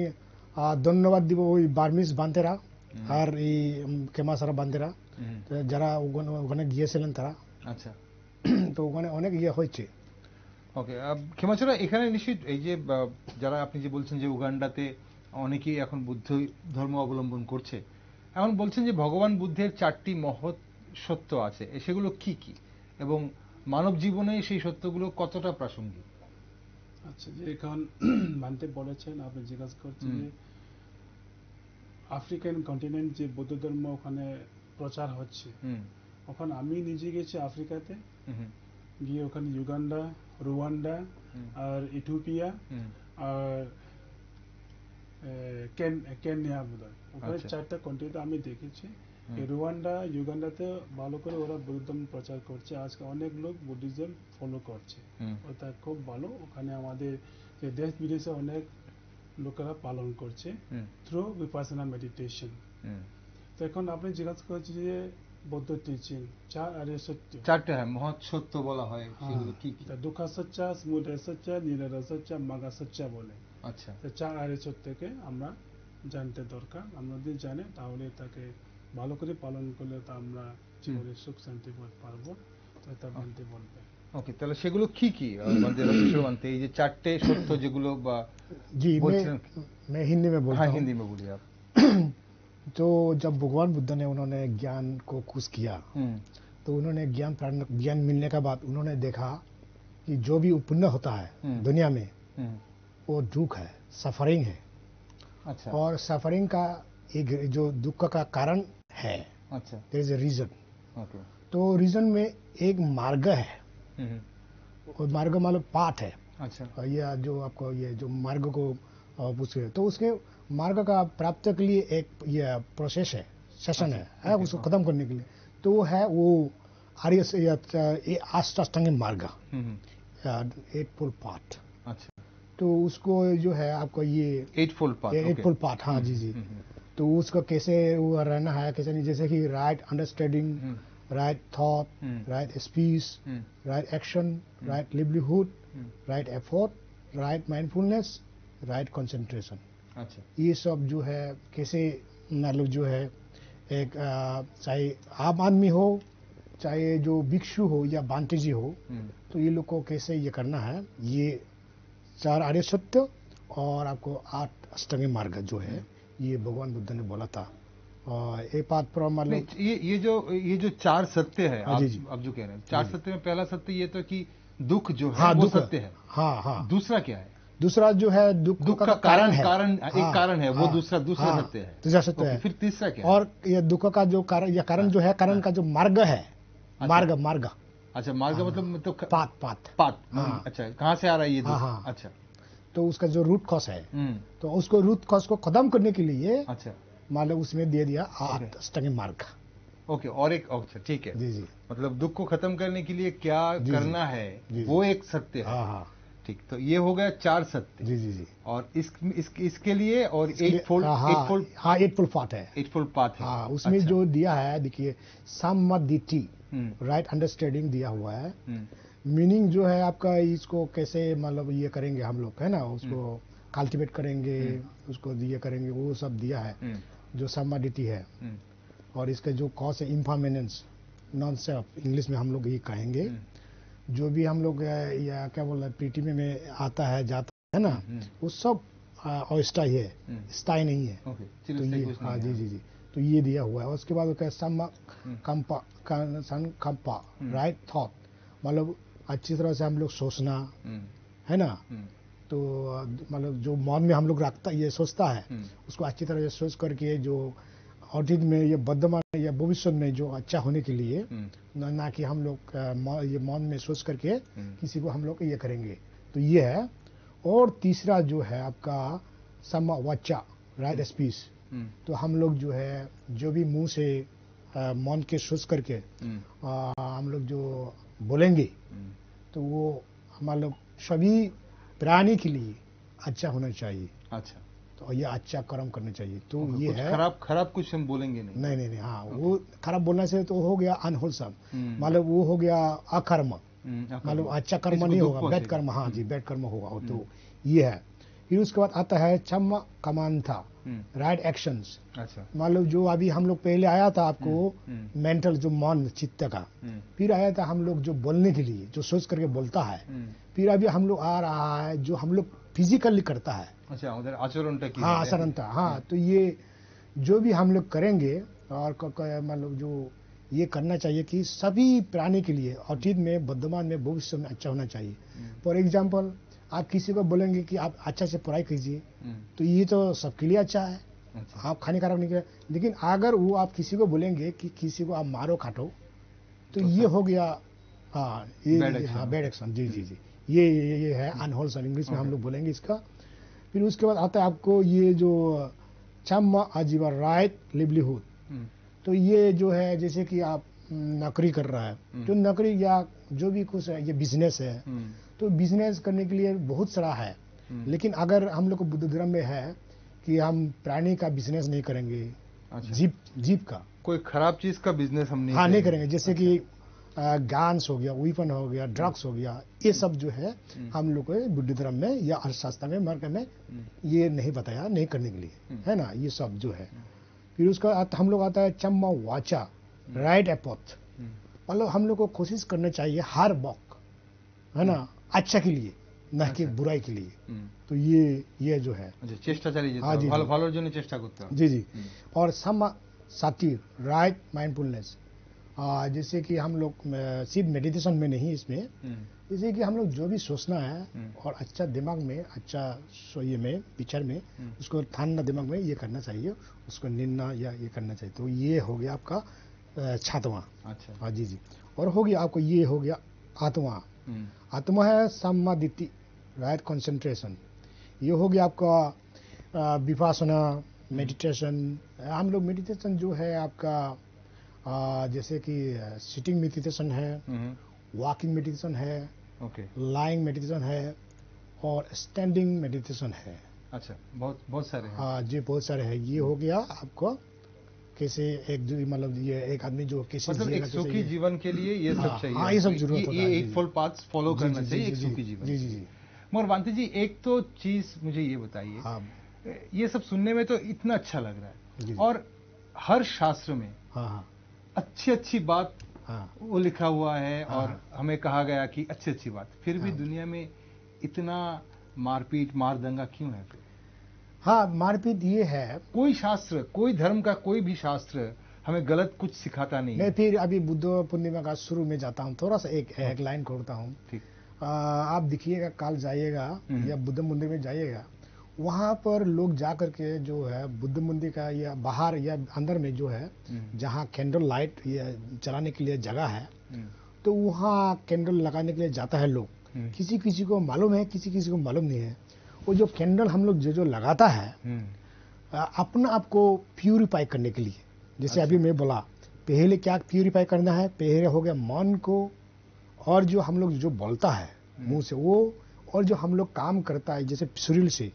ধন্যবাদ দিব ওই বার্মিস বান্তেরা আর এই কেমাসারা বান্তেরা, যারা ওখানে গিয়েছিলেন তারা। আচ্ছা, তো ওখানে অনেক হয়েছে। ওকে, ক্ষেমাচরা, এখানে নিশ্চিত এই যে যারা আপনি যে বলছেন যে উগান্ডাতে অনেকেই এখন বুদ্ধ ধর্ম অবলম্বন করছে, এখন বলছেন যে ভগবান বুদ্ধের 4টি মহৎ সত্য আছে, সেগুলো কি কি এবং মানব জীবনে সেই সত্যগুলো কতটা প্রাসঙ্গিক? আচ্ছা, যে এখন মানতে বলেছেন, আপনি জিজ্ঞাসা করছেন যে আফ্রিকান কন্টিনেন্ট যে বৌদ্ধ ধর্ম ওখানে প্রচার হচ্ছে, ওখানে আমি নিজে গেছি আফ্রিকাতে, গিয়ে ওখানে ইউগান্ডা, রুয়ান্ডা আর ইথিওপিয়া আর কেনিয়া বোধহয়, ওখানে 4টা কন্ট্রিতে আমি দেখেছি। রুয়ান্ডা, ইউগান্ডাতে ভালো করে ওরা বুদ্ধিজম প্রচার করছে, আজকে অনেক লোক বুদ্ধিজম ফলো করছে, ওটা খুব ভালো। ওখানে আমাদের দেশ বিদেশে অনেক লোকেরা পালন করছে থ্রু বিপাসনা মেডিটেশন। তো এখন আপনি জিজ্ঞাসা করছেন যে বৌদ্ধ টিচিং চার আর্য সত্য, চারটে হয় মহৎ সত্য বলা হয়, সেগুলো কি কি? দুঃখ সত্য, সমুদয় সত্য, নিরোধ সত্য, মার্গ সত্য বলে। আচ্ছা, তো চার আর্য সত্যকে আমরা জানতে দরকার। আমরা যদি জানি তাহলে তাকে ভালো করে পালন করলে তা আমরা জীবনে সুখ শান্তি বোধ পারবো। তো তা মানতে বলবে। ওকে, তাহলে সেগুলো কি কি আমাদের মানতে, এই যে চারটে সত্য যেগুলো বা जी বলছিলেন? मैं हिंदी में बोलता हाँ, हूँ। हिंदी में बोलिए आप। तो जब भगवान बुद्ध ने उन्होंने ज्ञान को खोज किया तो उन्होंने ज्ञान मिलने के बाद उन्होंने देखा कि जो भी उत्पन्न होता है दुनिया में वो दुख है, सफरिंग है। अच्छा, और सफरिंग का एक जो दुख का कारण है, अच्छा, there is a reason. Okay, तो रीजन में एक मार्ग है, और मार्ग मतलब पाथ है। अच्छा, और ये जो आपको ये जो मार्ग को पूछे तो उसके मार्ग का प्राप्त के लिए एक ये प्रोसेस है, सेशन है उसको खत्म करने के लिए। तो वो है वो आर्य अष्टांगिक मार्ग, एट फुल पाथ। अच्छा, तो उसको जो है आपको ये एट फुल पाथ, हाँ जी जी। तो उसको कैसे वो रहना है, कैसे नहीं, जैसे कि right understanding, right thought, right speech, right action, right livelihood, right effort, right mindfulness, right concentration. अच्छा, ये सब जो है कैसे मतलब जो है एक चाहे आम आदमी हो, चाहे जो भिक्षु हो या बांटेजी हो, तो ये लोग को कैसे ये करना है, ये चार आर्य सत्य और आपको 8 अष्टांगिक मार्ग जो है ये भगवान बुद्ध ने बोला था। और एक बात पर मतलब ये जो चार सत्य है, हाँ, जी, जी। आप जो कह रहे हैं चार सत्य में पहला सत्य ये तो कि दुख जो है हाँ, वो दुख सत्य है। हाँ हाँ। दूसरा क्या है? दूसरा जो है दुख का कारण है, एक कारण है, वो दूसरा सत्य है। दूसरा सत्य है। फिर तीसरा क्या है? और ये दुख का जो कारण, या कारण जो है, कारण का जो मार्ग है, मार्ग। अच्छा, मार्ग मतलब पाथ। अच्छा, कहाँ से आ रहा है ये दुख? अच्छा, तो उसका जो रूट कॉज है, तो उसको रूट कॉज को खत्म करने के लिए अच्छा, मान लो उसमें दे दिया 8 अष्टांगिक मार्ग। ओके, और एक, अच्छा ठीक है, जी जी। मतलब दुख को खत्म करने के लिए क्या करना है वो एक सत्य है। हाँ, ठीक, तो ये हो गया 4 सत्य। जी जी जी। और इसके लिए और एट फुल पाथ है, 8 फुल पाथ है। हाँ, उसमें अच्छा। जो दिया है देखिए सम्मादिति, राइट अंडरस्टैंडिंग दिया हुआ है। मीनिंग जो है आपका इसको कैसे मतलब ये करेंगे हम लोग, है ना, उसको कल्टीवेट करेंगे, उसको ये करेंगे, वो सब दिया है जो सम्मादिति है। और इसका जो कॉज है इम्परमानेंस, नॉन सेल्फ, इंग्लिश में हम लोग ये कहेंगे। जो भी हम लोग या क्या बोल रहे हैं पृथ्वी में आता है जाता है ना, वो सब अस्थायी है, स्थायी नहीं है। तो ये हाँ जी जी जी, तो ये दिया हुआ है। उसके बाद संकल्प, राइट थॉट, मतलब अच्छी तरह से हम लोग सोचना है ना। तो मतलब जो मन में हम लोग रखता ये सोचता है, उसको अच्छी तरह से सोच करके जो अतीत में या वर्तमान में या भविष्य में जो अच्छा होने के लिए, ना कि हम लोग ये मन में सोच करके किसी को हम लोग ये करेंगे। तो ये है। और तीसरा जो है आपका समवाचा, राइट स्पीच। तो हम लोग जो है जो भी मुंह से मन के सोच करके हम लोग जो बोलेंगे, तो वो हमारे लोग सभी प्राणी के लिए अच्छा होना चाहिए। अच्छा, तो ये अच्छा कर्म करना चाहिए। तो ये है खराब कुछ हम बोलेंगे नहीं। हाँ, वो खराब बोलने से तो हो गया अनहोलसम, मतलब वो हो गया अकर्म, मतलब अच्छा कर्म नहीं होगा, बैड कर्म। हाँ जी, बैड कर्म होगा। तो ये है। फिर उसके बाद आता है क्षमा कमांथा, राइट एक्शंस। अच्छा, मतलब जो अभी हम लोग पहले आया था आपको मेंटल जो मन चित्त का, फिर आया था हम लोग जो बोलने के लिए, जो सोच करके बोलता है। फिर अभी हम लोग आ रहा है जो हम लोग फिजिकली करता है। अच्छा, उधर आचरणता की, हाँ आचरणता। हाँ, तो ये जो भी हम लोग करेंगे और मतलब जो ये करना चाहिए कि सभी प्राणी के लिए अतीत में, वर्तमान में, भविष्य में अच्छा होना चाहिए। फॉर एग्जाम्पल आप किसी को बोलेंगे कि आप अच्छा से पढ़ाई कीजिए, तो ये तो सबके लिए अच्छा है। आप हानिकारक नहीं कर, लेकिन अगर वो आप किसी को बोलेंगे कि किसी को आप मारो काटो, तो ये हो गया हाँ ये बैड एक्शन। जी जी जी, ये है अनहोलसम, इंग्लिश में हम लोग बोलेंगे इसका। फिर उसके बाद आता है आपको ये जो क्षमा आजीवन, राइट लिवलीहुड। तो ये जो है जैसे कि आप नौकरी कर रहा है, जो नौकरी या जो भी कुछ है, ये बिजनेस है। तो बिजनेस करने के लिए बहुत सारा है, लेकिन अगर हम लोग को बुद्ध धर्म में है कि हम प्राणी का बिजनेस नहीं करेंगे, अच्छा। जीप का कोई खराब चीज का बिजनेस हम नहीं हाँ नहीं करेंगे, जैसे कि गान्स हो गया, वीपन हो गया, ड्रग्स हो गया, ये सब जो है हम लोग को बुद्ध धर्म में या अर्थशास्त्र में मार्ग में ये नहीं बताया नहीं करने के लिए, है ना, ये सब जो है। फिर उसका हम लोग आता है चम्मा वाचा, राइट एपोथ, मतलब हम लोग को कोशिश करना चाहिए हर वक्त, है ना, अच्छा के लिए ना कि बुराई के लिए। तो ये जो है चेष्टा चलिए, हाँ जी, ভালোর জন্য চেষ্টা করতে হবে। जी जी। और सम सातिर, राइट माइंडफुलनेस, जैसे कि हम लोग सिर्फ मेडिटेशन में नहीं, इसमें जैसे कि हम लोग जो भी सोचना है और अच्छा दिमाग में, अच्छा सोइए में, विचार में, उसको ठानना दिमाग में ये करना चाहिए, उसको निन्ना या ये करना चाहिए। तो ये हो गया आपका छातवा। अच्छा। हाँ जी जी। और हो गया आपको ये हो गया आत्मा। आत्मा है समाधिति, राइट कंसंट्रेशन। ये हो गया आपका विपासना, मेडिटेशन। हम लोग मेडिटेशन जो है आपका जैसे कि सिटिंग मेडिटेशन है, वॉकिंग मेडिटेशन है, लाइंग मेडिटेशन है और स्टैंडिंग मेडिटेशन है। अच्छा, बहुत सारे हैं। हाँ जी, बहुत सारे हैं। ये हो गया आपको कैसे एक जो मतलब ये एक आदमी जो कैसे मतलब एक सुखी जीवन के लिए ये सब चाहिए। हाँ, ये सब जरूरत होता है। ये एक फुल पाथ फॉलो करना चाहिए एक सुखी जीवन। जी जी जी। मगर वांति जी, एक तो चीज मुझे ये बताइए, हाँ, ये सब सुनने में तो इतना अच्छा लग रहा है, जी। और हर शास्त्र में हाँ अच्छी बात हाँ वो लिखा हुआ है, हाँ, और हमें कहा गया कि अच्छी बात, फिर भी दुनिया में इतना मारपीट मारदंगा क्यों है फिर? हाँ, मारपीट ये है, कोई शास्त्र, कोई धर्म का कोई भी शास्त्र हमें गलत कुछ सिखाता नहीं मैं है। फिर अभी बुद्ध पूर्णिमा का शुरू में जाता हूँ, थोड़ा सा एक लाइन खोलता हूँ। ठीक। आप देखिएगा, काल जाइएगा या बुद्ध मंदिर में जाइएगा, वहाँ पर लोग जा करके जो है बुद्ध मंदिर का या बाहर या अंदर में जो है जहाँ कैंडल लाइट या चलाने के लिए जगह है, तो वहाँ कैंडल लगाने के लिए जाता है लोग। किसी किसी को मालूम है, किसी किसी को मालूम नहीं है। वो जो कैंडल हम लोग जो लगाता है अपना आप को प्यूरिफाई करने के लिए, जैसे अभी मैं बोला, पहले क्या प्यूरिफाई करना है, पहले हो गया मन को, और जो हम लोग जो बोलता है मुंह से वो, और जो हम लोग काम करता है जैसे शरीर से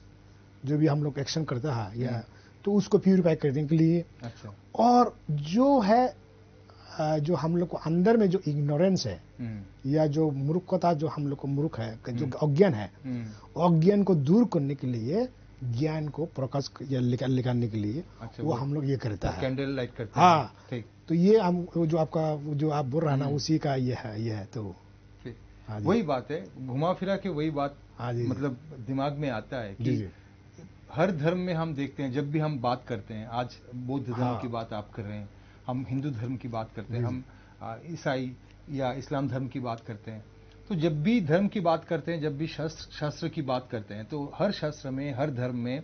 जो भी हम लोग एक्शन करता है या तो उसको प्यूरिफाई करने के लिए। अच्छा। और जो है जो हम लोग को अंदर में जो इग्नोरेंस है या जो मूर्खता, जो हम लोग को मूर्ख है, जो अज्ञान है, अज्ञान को दूर करने के लिए, ज्ञान को प्रकाश निकालने के लिए वो हम लोग ये करता है, कैंडल लाइट करते हैं। हाँ, ठीक। तो ये हम जो आपका जो आप बोल रहे हैं ना, उसी का ये है। तो वही बात है, घुमा फिरा के वही बात मतलब दिमाग में आता है कि हर धर्म में हम देखते हैं, जब भी हम बात करते हैं, आज बौद्ध धर्म की बात आप कर रहे हैं, हम हिंदू धर्म की बात करते हैं, हम ईसाई या इस्लाम धर्म की बात करते हैं, तो जब भी धर्म की बात करते हैं, जब भी शास्त्र की बात करते हैं, तो हर शास्त्र में, हर धर्म में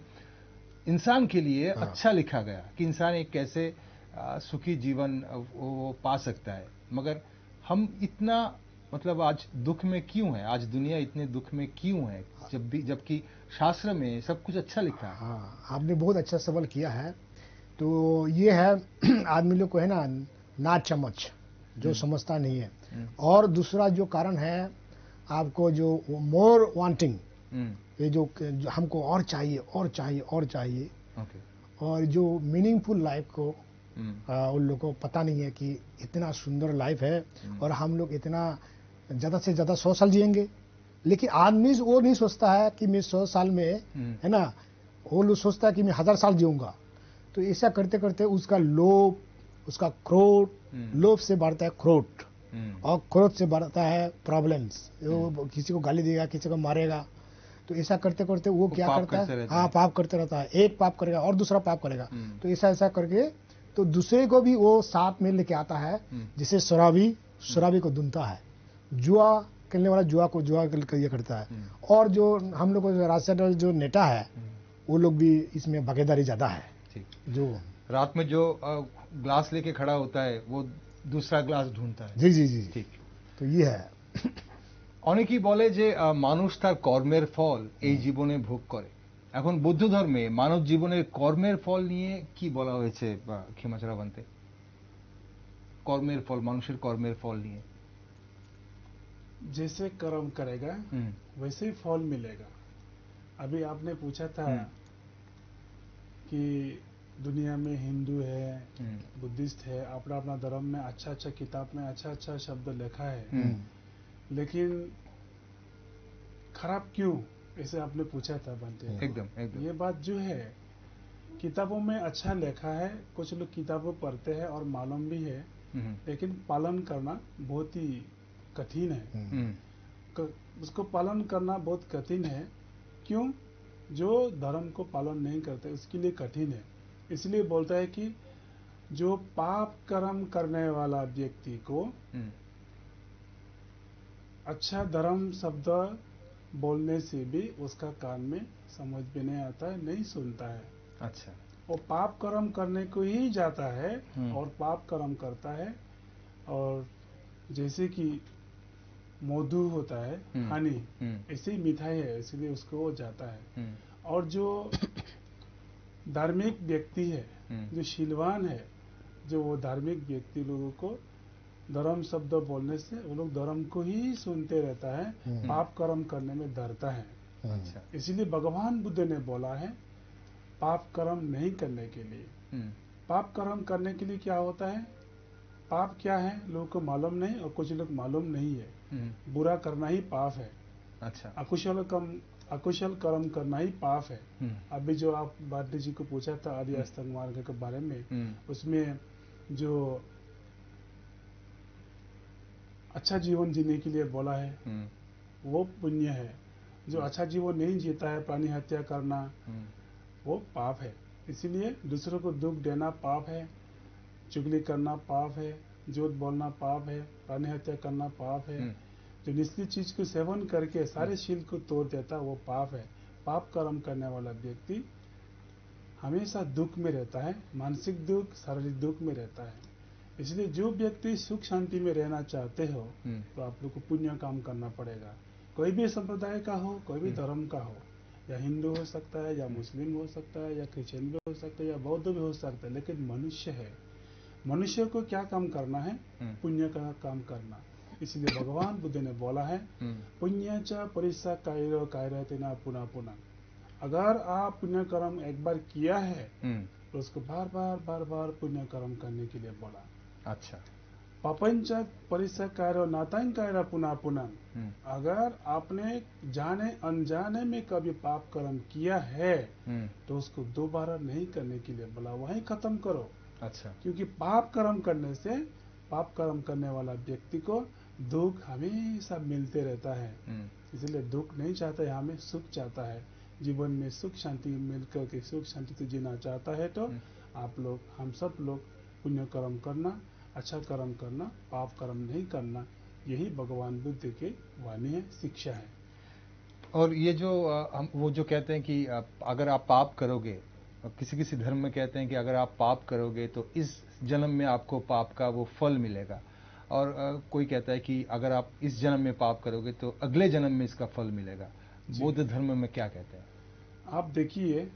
इंसान के लिए अच्छा लिखा गया कि इंसान एक कैसे सुखी जीवन वो पा सकता है। मगर हम इतना मतलब आज दुख में क्यों है, आज दुनिया इतने दुख में क्यों है, जबकि शास्त्र में सब कुछ अच्छा लिखा है। हाँ, आपने बहुत अच्छा सवाल किया है। तो ये है आदमी लोग को है ना चमच जो समझता नहीं है, और दूसरा जो कारण है आपको जो मोर वांटिंग, ये जो हमको और चाहिए और चाहिए और चाहिए, और जो मीनिंगफुल लाइफ को उन लोगों को पता नहीं है कि इतना सुंदर लाइफ है और हम लोग इतना ज्यादा से ज्यादा 100 साल जिएंगे। लेकिन आदमी वो नहीं सोचता है कि मैं 100 साल में है ना, वो लोग सोचता है कि मैं 1000 साल जीऊंगा। तो ऐसा करते करते उसका लोभ, उसका क्रोध, लोभ से बढ़ता है क्रोध, और क्रोध से बढ़ता है प्रॉब्लम्स। वो किसी को गाली देगा, किसी को मारेगा, तो ऐसा करते करते वो क्या करता है, हाँ, पाप करते रहता है। एक पाप करेगा और दूसरा पाप करेगा, तो ऐसा करके तो दूसरे को भी वो साथ में लेके आता है। जिसे शराबी को धुनता है, जुआ खेलने वाला जुआ ये करता है, और जो हम लोग को राष्ट्र जो नेता है वो लोग भी इसमें भागीदारी ज्यादा है। जो रात में जो ग्लास लेके खड़ा होता है वो दूसरा ग्लास ढूंढता है। जी जी जी, ठीक। तो ये है। অনেকেই বলে যে মানুষ তার কর্মের ফল এই জীবনে ভোগ করে। এখন বৌদ্ধ ধর্মে মানব জীবনের কর্মের ফল নিয়ে কি বলা হয়েছে ক্ষেমাচরা বান্তে? কর্মের ফল, মানুষের কর্মের ফল নিয়ে। जैसे कर्म करेगा वैसे ही फल मिलेगा। अभी आपने पूछा था कि दुनिया में हिंदू है, बुद्धिस्ट है, अपना अपना धर्म में अच्छा अच्छा किताब में अच्छा अच्छा शब्द लिखा है, लेकिन खराब क्यों, ऐसे आपने पूछा था बनते। एकदम ये बात जो है, किताबों में अच्छा लिखा है, कुछ लोग किताबों पढ़ते हैं और मालूम भी है, लेकिन पालन करना बहुत ही कठिन है। उसको पालन करना बहुत कठिन है। क्यों? जो धर्म को पालन नहीं करते उसके लिए कठिन है। इसलिए बोलता है कि जो पाप कर्म करने वाला व्यक्ति को अच्छा धर्म शब्द बोलने से भी उसका कान में समझ में नहीं आता है, नहीं सुनता है। अच्छा, वो पाप कर्म करने को ही जाता है और पाप कर्म करता है। और जैसे कि मधु होता है, हनी, ऐसे ही मिठाई है, इसलिए उसको वो जाता है। और जो धार्मिक व्यक्ति है, जो शीलवान है, जो वो धार्मिक व्यक्ति लोगों को धर्म शब्द बोलने से वो लोग धर्म को ही सुनते रहता है, पाप कर्म करने में डरता है। अच्छा, इसलिए भगवान बुद्ध ने बोला है पाप कर्म नहीं करने के लिए। पाप कर्म करने के लिए क्या होता है? पाप क्या है लोगों को मालूम नहीं, और कुछ लोग मालूम नहीं है। बुरा करना ही पाप है। अच्छा, अकुशल कर्म करना ही पाप है। अभी जो आप भारती जी को पूछा था आदि अष्टांग मार्ग के बारे में, उसमें जो अच्छा जीवन जीने के लिए बोला है वो पुण्य है। जो अच्छा जीवन नहीं जीता है, प्राणी हत्या करना, वो पाप है। इसीलिए दूसरों को दुख देना पाप है, चुगली करना पाप है, झूठ बोलना पाप है, प्राणी हत्या करना पाप है। जो निचली चीज को सेवन करके सारे शील को तोड़ देता वो पाप है। पाप कर्म करने वाला व्यक्ति हमेशा दुख में रहता है, मानसिक दुख, शारीरिक दुख में रहता है। इसलिए जो व्यक्ति सुख शांति में रहना चाहते हो तो आप लोग को पुण्य काम करना पड़ेगा। कोई भी संप्रदाय का हो, कोई भी धर्म का हो, या हिंदू हो सकता है, या मुस्लिम हो सकता है, या क्रिश्चियन भी हो सकता है, या बौद्ध भी हो सकता है, लेकिन मनुष्य है। मनुष्य को क्या काम करना है? पुण्य का काम करना। इसलिए भगवान बुद्ध ने बोला है पुण्य च परिसा कायरो कायरतेना पुनः पुनः। अगर आप पुण्य कर्म एक बार किया है तो उसको बार बार पुण्य कर्म करने के लिए बोला। अच्छा, पपंच परिसा कायरो नातांग कायरा पुनः पुनः। अगर आपने जाने अनजाने में कभी पाप कर्म किया है तो उसको दोबारा नहीं करने के लिए बोला, वहीं खत्म करो। अच्छा, क्योंकि पाप कर्म करने से, पाप कर्म करने वाला व्यक्ति को दुख हमेशा मिलते रहता है। इसलिए दुख नहीं चाहता है, हमें सुख चाहता है। जीवन में सुख शांति मिलकर के सुख शांति से जीना चाहता है तो आप लोग, हम सब लोग पुण्य कर्म करना, अच्छा कर्म करना, पाप कर्म नहीं करना, यही भगवान बुद्ध की वाणी है, शिक्षा है। और ये जो हम वो जो कहते हैं कि अगर आप पाप करोगे, किसी किसी धर्म में कहते हैं कि अगर आप पाप करोगे तो इस जन्म में आपको पाप का वो फल मिलेगा, और कोई कहता है कि अगर आप इस जन्म में पाप करोगे तो अगले जन्म में इसका फल मिलेगा। बौद्ध धर्म में क्या कहते हैं? आप देखिए,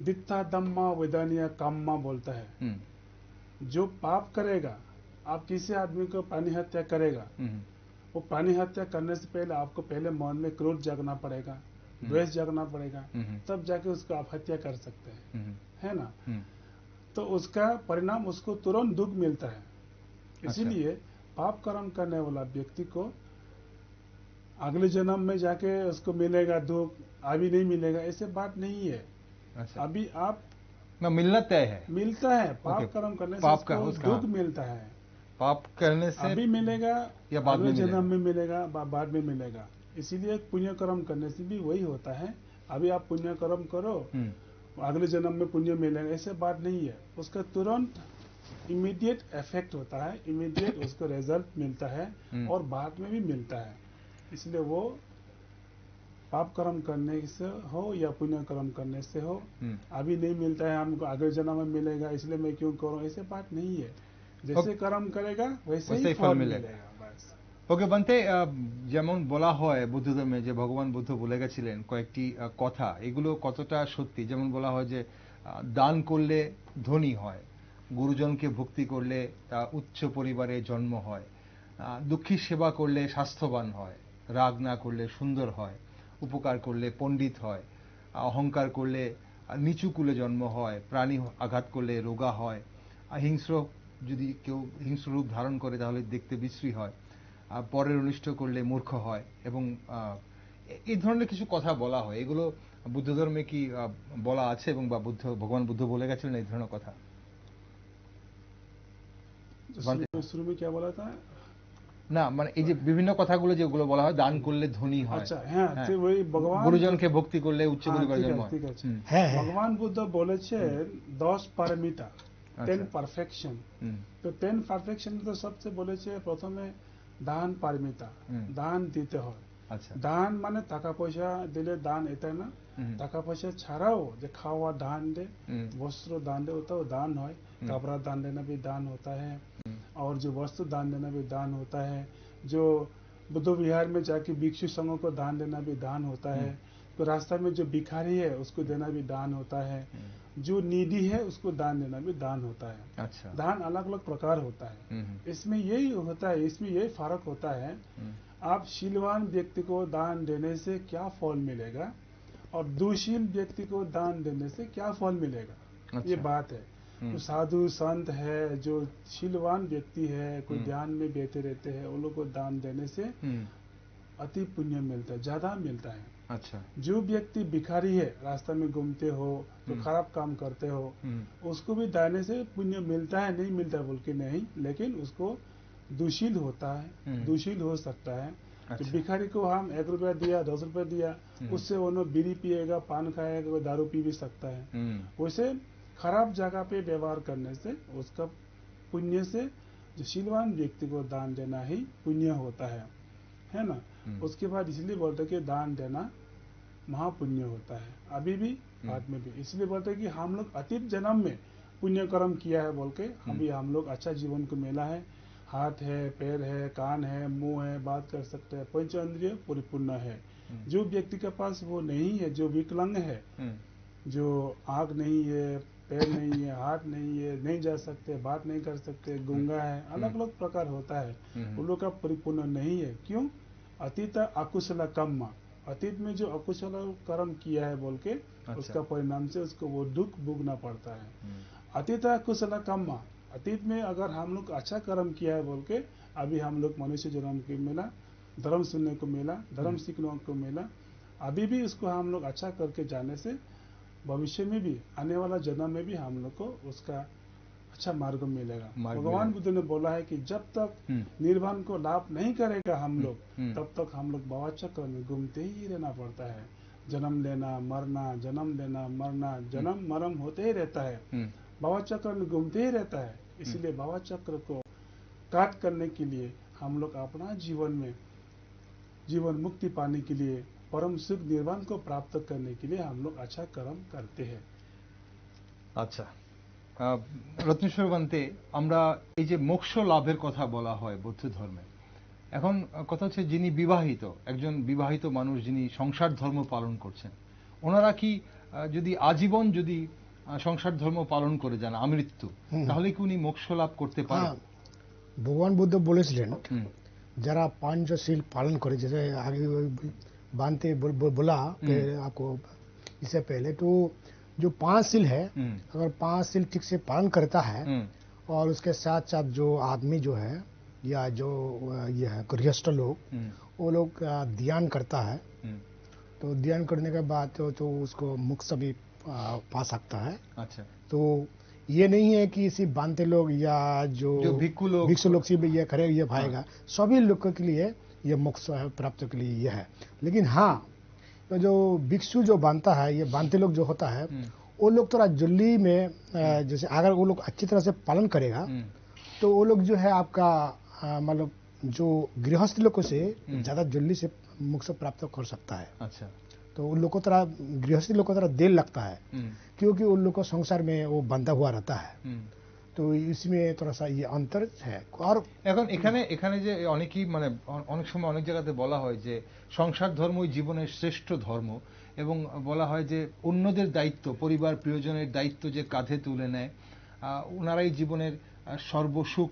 दित्ता दम्मा वेदानिया काम्मा बोलता है, जो पाप करेगा, आप किसी आदमी को प्राणी हत्या करेगा, वो प्राणी हत्या करने से पहले आपको पहले मन में क्रोध जगना पड़ेगा, द्वेष जगना पड़ेगा, तब जाके उसको आप हत्या कर सकते हैं, है ना? तो उसका परिणाम उसको तुरंत दुख मिलता है। इसीलिए पाप कर्म करने वाला व्यक्ति को अगले जन्म में जाके उसको मिलेगा दुख, अभी नहीं मिलेगा, ऐसे बात नहीं है। अच्छा, अभी आप मिलना तय है, मिलता है, पाप कर्म करने से उसको दुख मिलता है। पाप करने से अभी मिलेगा या बाद में अगले जन्म में मिलेगा, बाद में मिलेगा। इसीलिए पुण्य कर्म करने से भी वही होता है। अभी आप पुण्य कर्म करो, अगले जन्म में पुण्य मिलेगा, ऐसे बात नहीं है। उसका तुरंत इमीडिएट इफेक्ट होता है, इमीडिएट उसको रिजल्ट मिलता है और बाद में भी मिलता है। इसलिए वो पाप कर्म करने से हो या पुण्य कर्म करने से हो, अभी नहीं मिलता है, हमको अगले जन्म में मिलेगा, इसलिए मैं क्यों करूं, ऐसे बात नहीं है। जैसे कर्म करेगा वैसे ही फल मिलेगा। बस ওকে বন্তে, যেমন বলা হয় বুদ্ধ ধর্মে যে ভগবান বুদ্ধ বলে গেছিলেন কয়েকটি কথা, এগুলো কতটা সত্যি? যেমন বলা হয় যে দান করলে ধনী হয়, গুরুজনকে ভক্তি করলে তা উচ্চ পরিবারে জন্ম হয়, দুঃখীর সেবা করলে স্বাস্থ্যবান হয়, রাগ না করলে সুন্দর হয়, উপকার করলে পণ্ডিত হয়, অহংকার করলে নিচু কুলে জন্ম হয়, প্রাণী আঘাত করলে রোগা হয়, হিংস্র যদি কেউ হিংস্র রূপ ধারণ করে তাহলে দেখতে বিশ্রী হয়, পরের অনিষ্ট করলে মূর্খ হয়, এবং এই ধরনের কিছু কথা বলা হয়। এগুলো বুদ্ধ ধর্মে কি বলা আছে, এবং বা ভগবান বুদ্ধ বলে গেছিলেন এই ধরনের কথা? शुरू में क्या बोला था? না, মানে এই যে বিভিন্ন কথাগুলো যেগুলো বলা হয়, দান করলে ধনী হয়, আচ্ছা, হ্যাঁ, ওই ভগবান গুরুজনকে ভক্তি করলে উচ্চ পরিবারে জন্ম হয়। ঠিক আছে। হ্যাঁ, ভগবান বুদ্ধ বলেছেন 10 পারমিতা, 10 আচ্ছা। পারফেকশন। তো 10 পারফেকশন তো সবচেয়ে বলেছে প্রথমে দান পারমিতা, দান দিতে হয়। আচ্ছা। দান মানে টাকা পয়সা দিলে দান, এটা না। টাকা পয়সা ছাড়াও যে खावा दान दे, वस्त्र दान दे, ওটাও दान হয়। कपड़ा दान देना भी दान होता है, और जो वस्तु दान देना भी दान होता है। जो बुद्ध विहार में जाके भिक्षु संघों को दान देना भी दान होता है। तो रास्ता में जो भिखारी है उसको देना भी दान होता है। जो नीडी है उसको दान देना भी दान होता है। अच्छा। दान अलग अलग प्रकार होता है। इसमें यही होता है, इसमें यही फर्क होता है, आप शीलवान व्यक्ति को दान देने से क्या फल मिलेगा और दुशील व्यक्ति को दान देने से क्या फल मिलेगा। अच्छा। ये बात है। तो साधु संत है, जो शीलवान व्यक्ति है, कोई ध्यान में बैठे रहते हैं, उन लोग को दान देने से अति पुण्य मिलता है, ज्यादा मिलता है। अच्छा। जो व्यक्ति भिखारी है, रास्ता में घूमते हो तो खराब काम करते हो, उसको भी देने से पुण्य मिलता है, नहीं मिलता बोल के नहीं, लेकिन उसको दुशील होता है, दुशील हो सकता है। अच्छा। तो भिखारी को हम 1 रुपया दिया, 10 रुपया दिया, उससे वो बीड़ी पिएगा, पान खाएगा, वो दारू पी भी सकता है। वैसे खराब जगह पे व्यवहार करने से उसका पुण्य से जो शीलवान व्यक्ति को दान देना ही पुण्य होता है ना। उसके बाद इसलिए बोलते कि दान देना महापुण्य होता है, अभी भी बाद में भी। इसलिए बोलते कि हम लोग अतीत जन्म में पुण्य कर्म किया है बोल के अभी हम लोग अच्छा जीवन को मिला है। हाथ है, पैर है, कान है, मुंह है, बात कर सकते हैं, पंच इंद्रिय परिपूर्ण है। जो व्यक्ति के पास वो नहीं है, जो विकलांग है, जो आँख नहीं है, पैर नहीं है, हाथ नहीं है, नहीं जा सकते, बात नहीं कर सकते, गूंगा है, अलग अलग प्रकार होता है, उन लोग का परिपूर्ण नहीं है। क्यों? अतीत अकुशल कर्म, अतीत में जो अकुशल कर्म किया है बोल के उसका परिणाम से उसको वो दुख भोगना पड़ता है। अतीत कुशल कर्म, अतीत में अगर हम लोग अच्छा कर्म किया है बोल के अभी हम लोग मनुष्य जन्म को मिला, धर्म सुनने को मिला, धर्म सीखने को मिला, अभी भी उसको हम लोग अच्छा करके जाने से भविष्य में भी, आने वाला जन्म में भी हम लोग को उसका अच्छा मार्ग मिलेगा। भगवान बुद्ध ने बोला है कि जब तक निर्वाण को लाभ नहीं करेगा हम लोग, तब तक हम लोग भव चक्र में घूमते ही रहना पड़ता है। जन्म लेना मरना, जन्म लेना मरना, जन्म मरण होते ही रहता है, भव चक्र में घूमते ही रहता है। इसलिए भव चक्र को काट करने के लिए हम लोग अपना जीवन में जीवन मुक्ति पाने के लिए, परम सुख निर्वाण को प्राप्त करने के लिए हम लोग अच्छा कर्म करते हैं। আচ্ছা, রত্নেশ্বর বান্তে, আমরা এই যে মোক্ষ লাভের কথা বলা হয় বৌদ্ধ ধর্মে, এখন কথা হচ্ছে যিনি বিবাহিত, একজন বিবাহিত মানুষ যিনি সংসার ধর্ম পালন করছেন, ওনারা কি যদি আজীবন যদি সংসার ধর্ম পালন করে যান আমৃত্যু, তাহলে কি উনি মোক্ষ লাভ করতে পারেন? ভগবান বুদ্ধ বলেছিলেন যারা पंचशील पालन करे, जैसे आगे बांधते बोला आपको इससे पहले, तो जो 5 शील है, अगर 5 शील ठीक से पालन करता है और उसके साथ साथ जो आदमी जो है या जो ये है गृहस्थ लोग, वो लोग ध्यान करता है, तो ध्यान करने के बाद तो उसको मोक्ष भी पा सकता है। अच्छा। तो ये नहीं है कि सिर्फ बांधते लोग या जो भिक्षु लोग सिर्फ ये करे ये पाएगा, सभी लोगों के लिए ये मोक्ष प्राप्त के लिए ये है। लेकिन हाँ, तो जो भिक्षु जो बांधता है, ये बांधते लोग जो होता है, वो लोग थोड़ा जल्दी में जैसे अगर वो लोग अच्छी तरह से पालन करेगा तो वो लोग जो है आपका मतलब जो गृहस्थ लोगों से ज्यादा जल्दी से मोक्ष प्राप्त कर सकता है। अच्छा। तो उन लोग को थोड़ा गृहस्थी लोग को थोड़ा देर लगता है, क्योंकि उन लोग को संसार में वो बंधा हुआ रहता है। তো इसमें थोड़ा सा ये अंतर है। और এখন এখানে যে অনেকেই মানে অনেক সময় অনেক জায়গাতে বলা হয় যে সংসার ধর্মই জীবনের শ্রেষ্ঠ ধর্ম, এবং বলা হয় যে অন্যদের দায়িত্ব, পরিবার প্রিয়জনের দায়িত্ব যে কাঁধে তুলে নেয়, ওনারাই জীবনের সর্বসুখ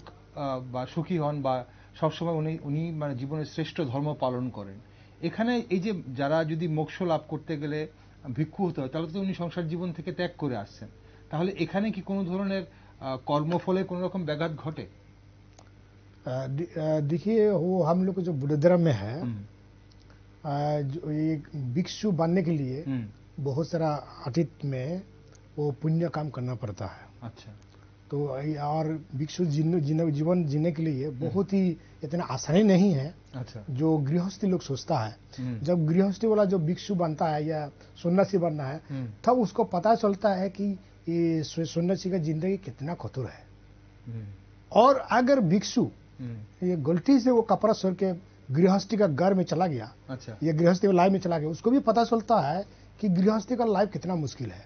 বা সুখী হন, বা সবসময় উনি মানে জীবনের শ্রেষ্ঠ ধর্ম পালন করেন। এখানে এই যে যারা যদি মোক্ষ লাভ করতে গেলে ভিক্ষু হতে হয়, তাহলে তো উনি সংসার জীবন থেকে ত্যাগ করে আসছেন। তাহলে এখানে কি কোনো ধরনের কর্মফলে কোনো রকম ব্যাঘাত ঘটে? देखिए वो हम लोग को जो बुद्ध धर्म में है, एक भिक्षु बनने के लिए बहुत सारा अतीत में वो पुण्य काम करना पड़ता है। अच्छा। तो और भिक्षु जीवन जीने के लिए बहुत ही इतना आसानी नहीं है। अच्छा। जो गृहस्थी लोग सोचता है, जब गृहस्थी वाला जो भिक्षु बनता है या सन्यासी बनना है, तब उसको पता चलता है कि ये सन्यासी का जिंदगी कितना कठोर है। और अगर भिक्षु ये गलती से वो कपड़ा छोड़ के गृहस्थी का घर में चला गया, अच्छा, ये गृहस्थी का लाइफ में चला गया, उसको भी पता चलता है कि गृहस्थी का लाइफ कितना मुश्किल है।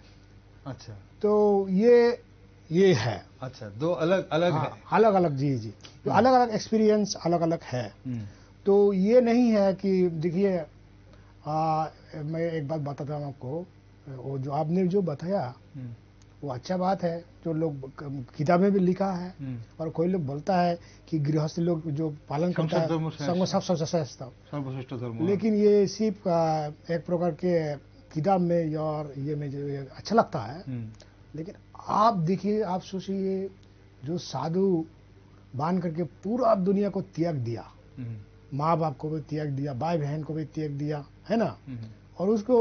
अच्छा। तो ये है। अच्छा, दो अलग अलग है। अलग अलग, जी जी, अलग अलग एक्सपीरियंस अलग अलग है। तो ये नहीं है कि देखिए मैं एक बात बताता हूँ आपको, वो जो आपने जो बताया वो अच्छा बात है, जो लोग किताब में भी लिखा है, और कोई लोग बोलता है कि गृहस्थ लोग जो पालन करता है सर्वश्रेष्ठ धर्म, लेकिन ये सिर्फ एक प्रकार के किताब में और ये में जो अच्छा लगता है। लेकिन आप देखिए, आप सोचिए, जो साधु बांध करके पूरा दुनिया को त्याग दिया, माँ बाप को भी त्याग दिया, भाई बहन को भी त्याग दिया, है ना, और उसको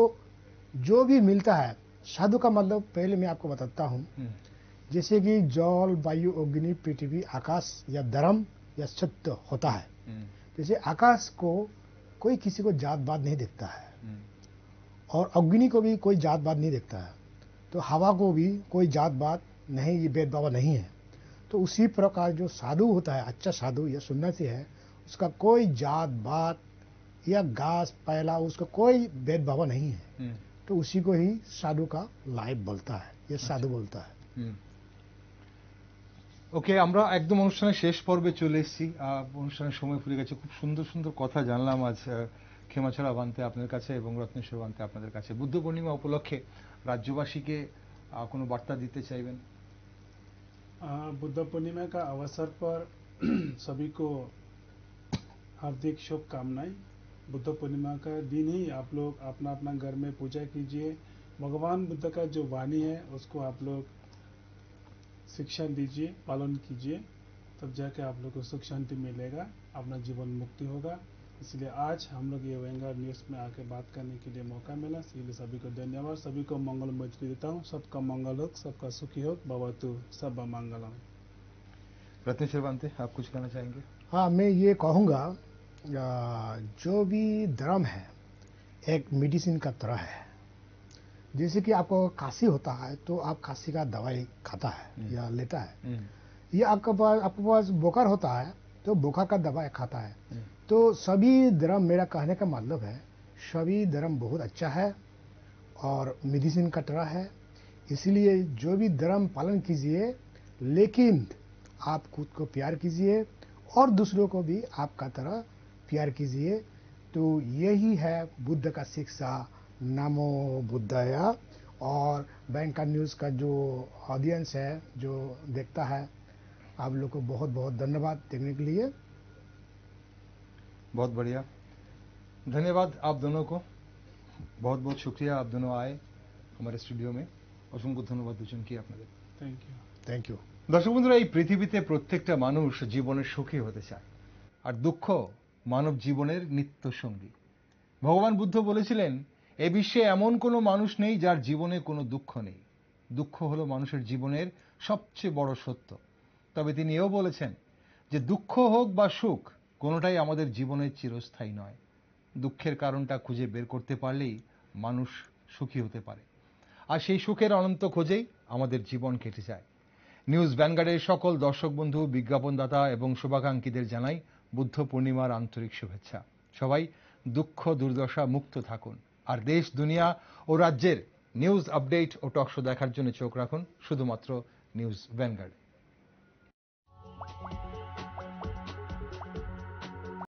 जो भी मिलता है, साधु का मतलब पहले मैं आपको बताता हूँ, जैसे कि जल, वायु, अग्नि, पृथ्वी, आकाश या धर्म या सत्य होता है। जैसे आकाश को कोई किसी को जात बात नहीं देखता है, और अग्नि को भी कोई जात बात नहीं देखता है, तो हवा को भी कोई जात बात नहीं, ये भेदभाव नहीं है। तो उसी प्रकार जो साधु होता है, अच्छा साधु या सन्यासी है, उसका कोई जात बात या घास पैला, उसका कोई भेदभाव नहीं है। तो उसी को ही साधु का लाइफ बोलता है, ये साधु बोलता है। ওকে, আমরা একদম অনুষ্ঠানের শেষ পর্বে চলে এসেছি, অনুষ্ঠানের সময় ফুরিয়ে গেছে। খুব সুন্দর সুন্দর কথা জানলাম আজ ক্ষেমাছড়া বান্তে আপনার কাছে এবং রত্নেশ্বর বান্তে আপনাদের কাছে। বুদ্ধ পূর্ণিমা উপলক্ষে রাজ্যবাসীকে কোনো বার্তা দিতে চাইবেন? बुद्ध पूर्णिमा का अवसर पर सभी को हार्दिक शुभकामनाएं। बुद्ध पूर्णिमा का दिन ही आप लोग अपना अपना घर में पूजा कीजिए, भगवान बुद्ध का जो वाणी है उसको आप लोग शिक्षा दीजिए, पालन कीजिए, तब जाके आप लोग को सुख शांति मिलेगा, अपना जीवन मुक्ति होगा। इसलिए आज हम लोग ये वेंगार न्यूज़ में आके बात करने के लिए मौका मिला, इसलिए सभी को धन्यवाद। सभी को मंगल मैत्री देता हूँ। सबका मंगल हो, सबका सुखी हो, भवतु सब मंगलम। रत्नेश्वर बांते, आप कुछ कहना चाहेंगे? हाँ, मैं ये कहूँगा, जो भी धर्म है एक मेडिसिन का तरह है। जैसे कि आपको खांसी होता है तो आप खांसी का दवाई खाता है या लेता है, या आपके पास बुखार होता है तो बुखार का दवाई खाता है। तो सभी धर्म, मेरा कहने का मतलब है, सभी धर्म बहुत अच्छा है और मेडिसिन का तरह है। इसलिए जो भी धर्म पालन कीजिए, लेकिन आप खुद को प्यार कीजिए और दूसरों को भी आपका तरह प्यार कीजिए। तो यही है बुद्ध का शिक्षा। नमो बुद्धाया। और बैंक का न्यूज़ का जो ऑडियंस है, जो देखता है, आप लोग को बहुत बहुत धन्यवाद देखने के लिए। बहुत बढ़िया, धन्यवाद आप दोनों को, बहुत बहुत शुक्रिया आप दोनों आए हमारे स्टूडियो में। অসংখ্য ধন্যবাদ দুজনকে আপনাদের। Thank you. দর্শক বন্ধুরা, এই পৃথিবীতে প্রত্যেকটা মানুষ জীবনের সুখী হতে চায়, আর দুঃখ মানব জীবনের নিত্য সঙ্গী। ভগবান বুদ্ধ বলেছিলেন, এ বিশ্বে এমন কোনো মানুষ নেই যার জীবনে কোনো দুঃখ নেই। দুঃখ হলো মানুষের জীবনের সবচেয়ে বড় সত্য। তবে তিনি এও বলেছেন যে দুঃখ হোক বা সুখ, কোনোটাই আমাদের জীবনের চিরস্থায়ী নয়। দুঃখের কারণটা খুঁজে বের করতে পারলেই মানুষ সুখী হতে পারে, আর সেই সুখের অনন্ত খোঁজেই আমাদের জীবন কেটে যায়। নিউজ ভ্যানগার্ডের সকল দর্শক বন্ধু, বিজ্ঞাপনদাতা এবং শুভাকাঙ্ক্ষীদের জানাই বুদ্ধ পূর্ণিমার আন্তরিক শুভেচ্ছা। সবাই দুঃখ দুর্দশা মুক্ত থাকুন, আর দেশ, দুনিয়া ও রাজ্যের নিউজ আপডেট ও টক শো দেখার জন্য চোখ রাখুন শুধুমাত্র নিউজ ভ্যানগার্ড।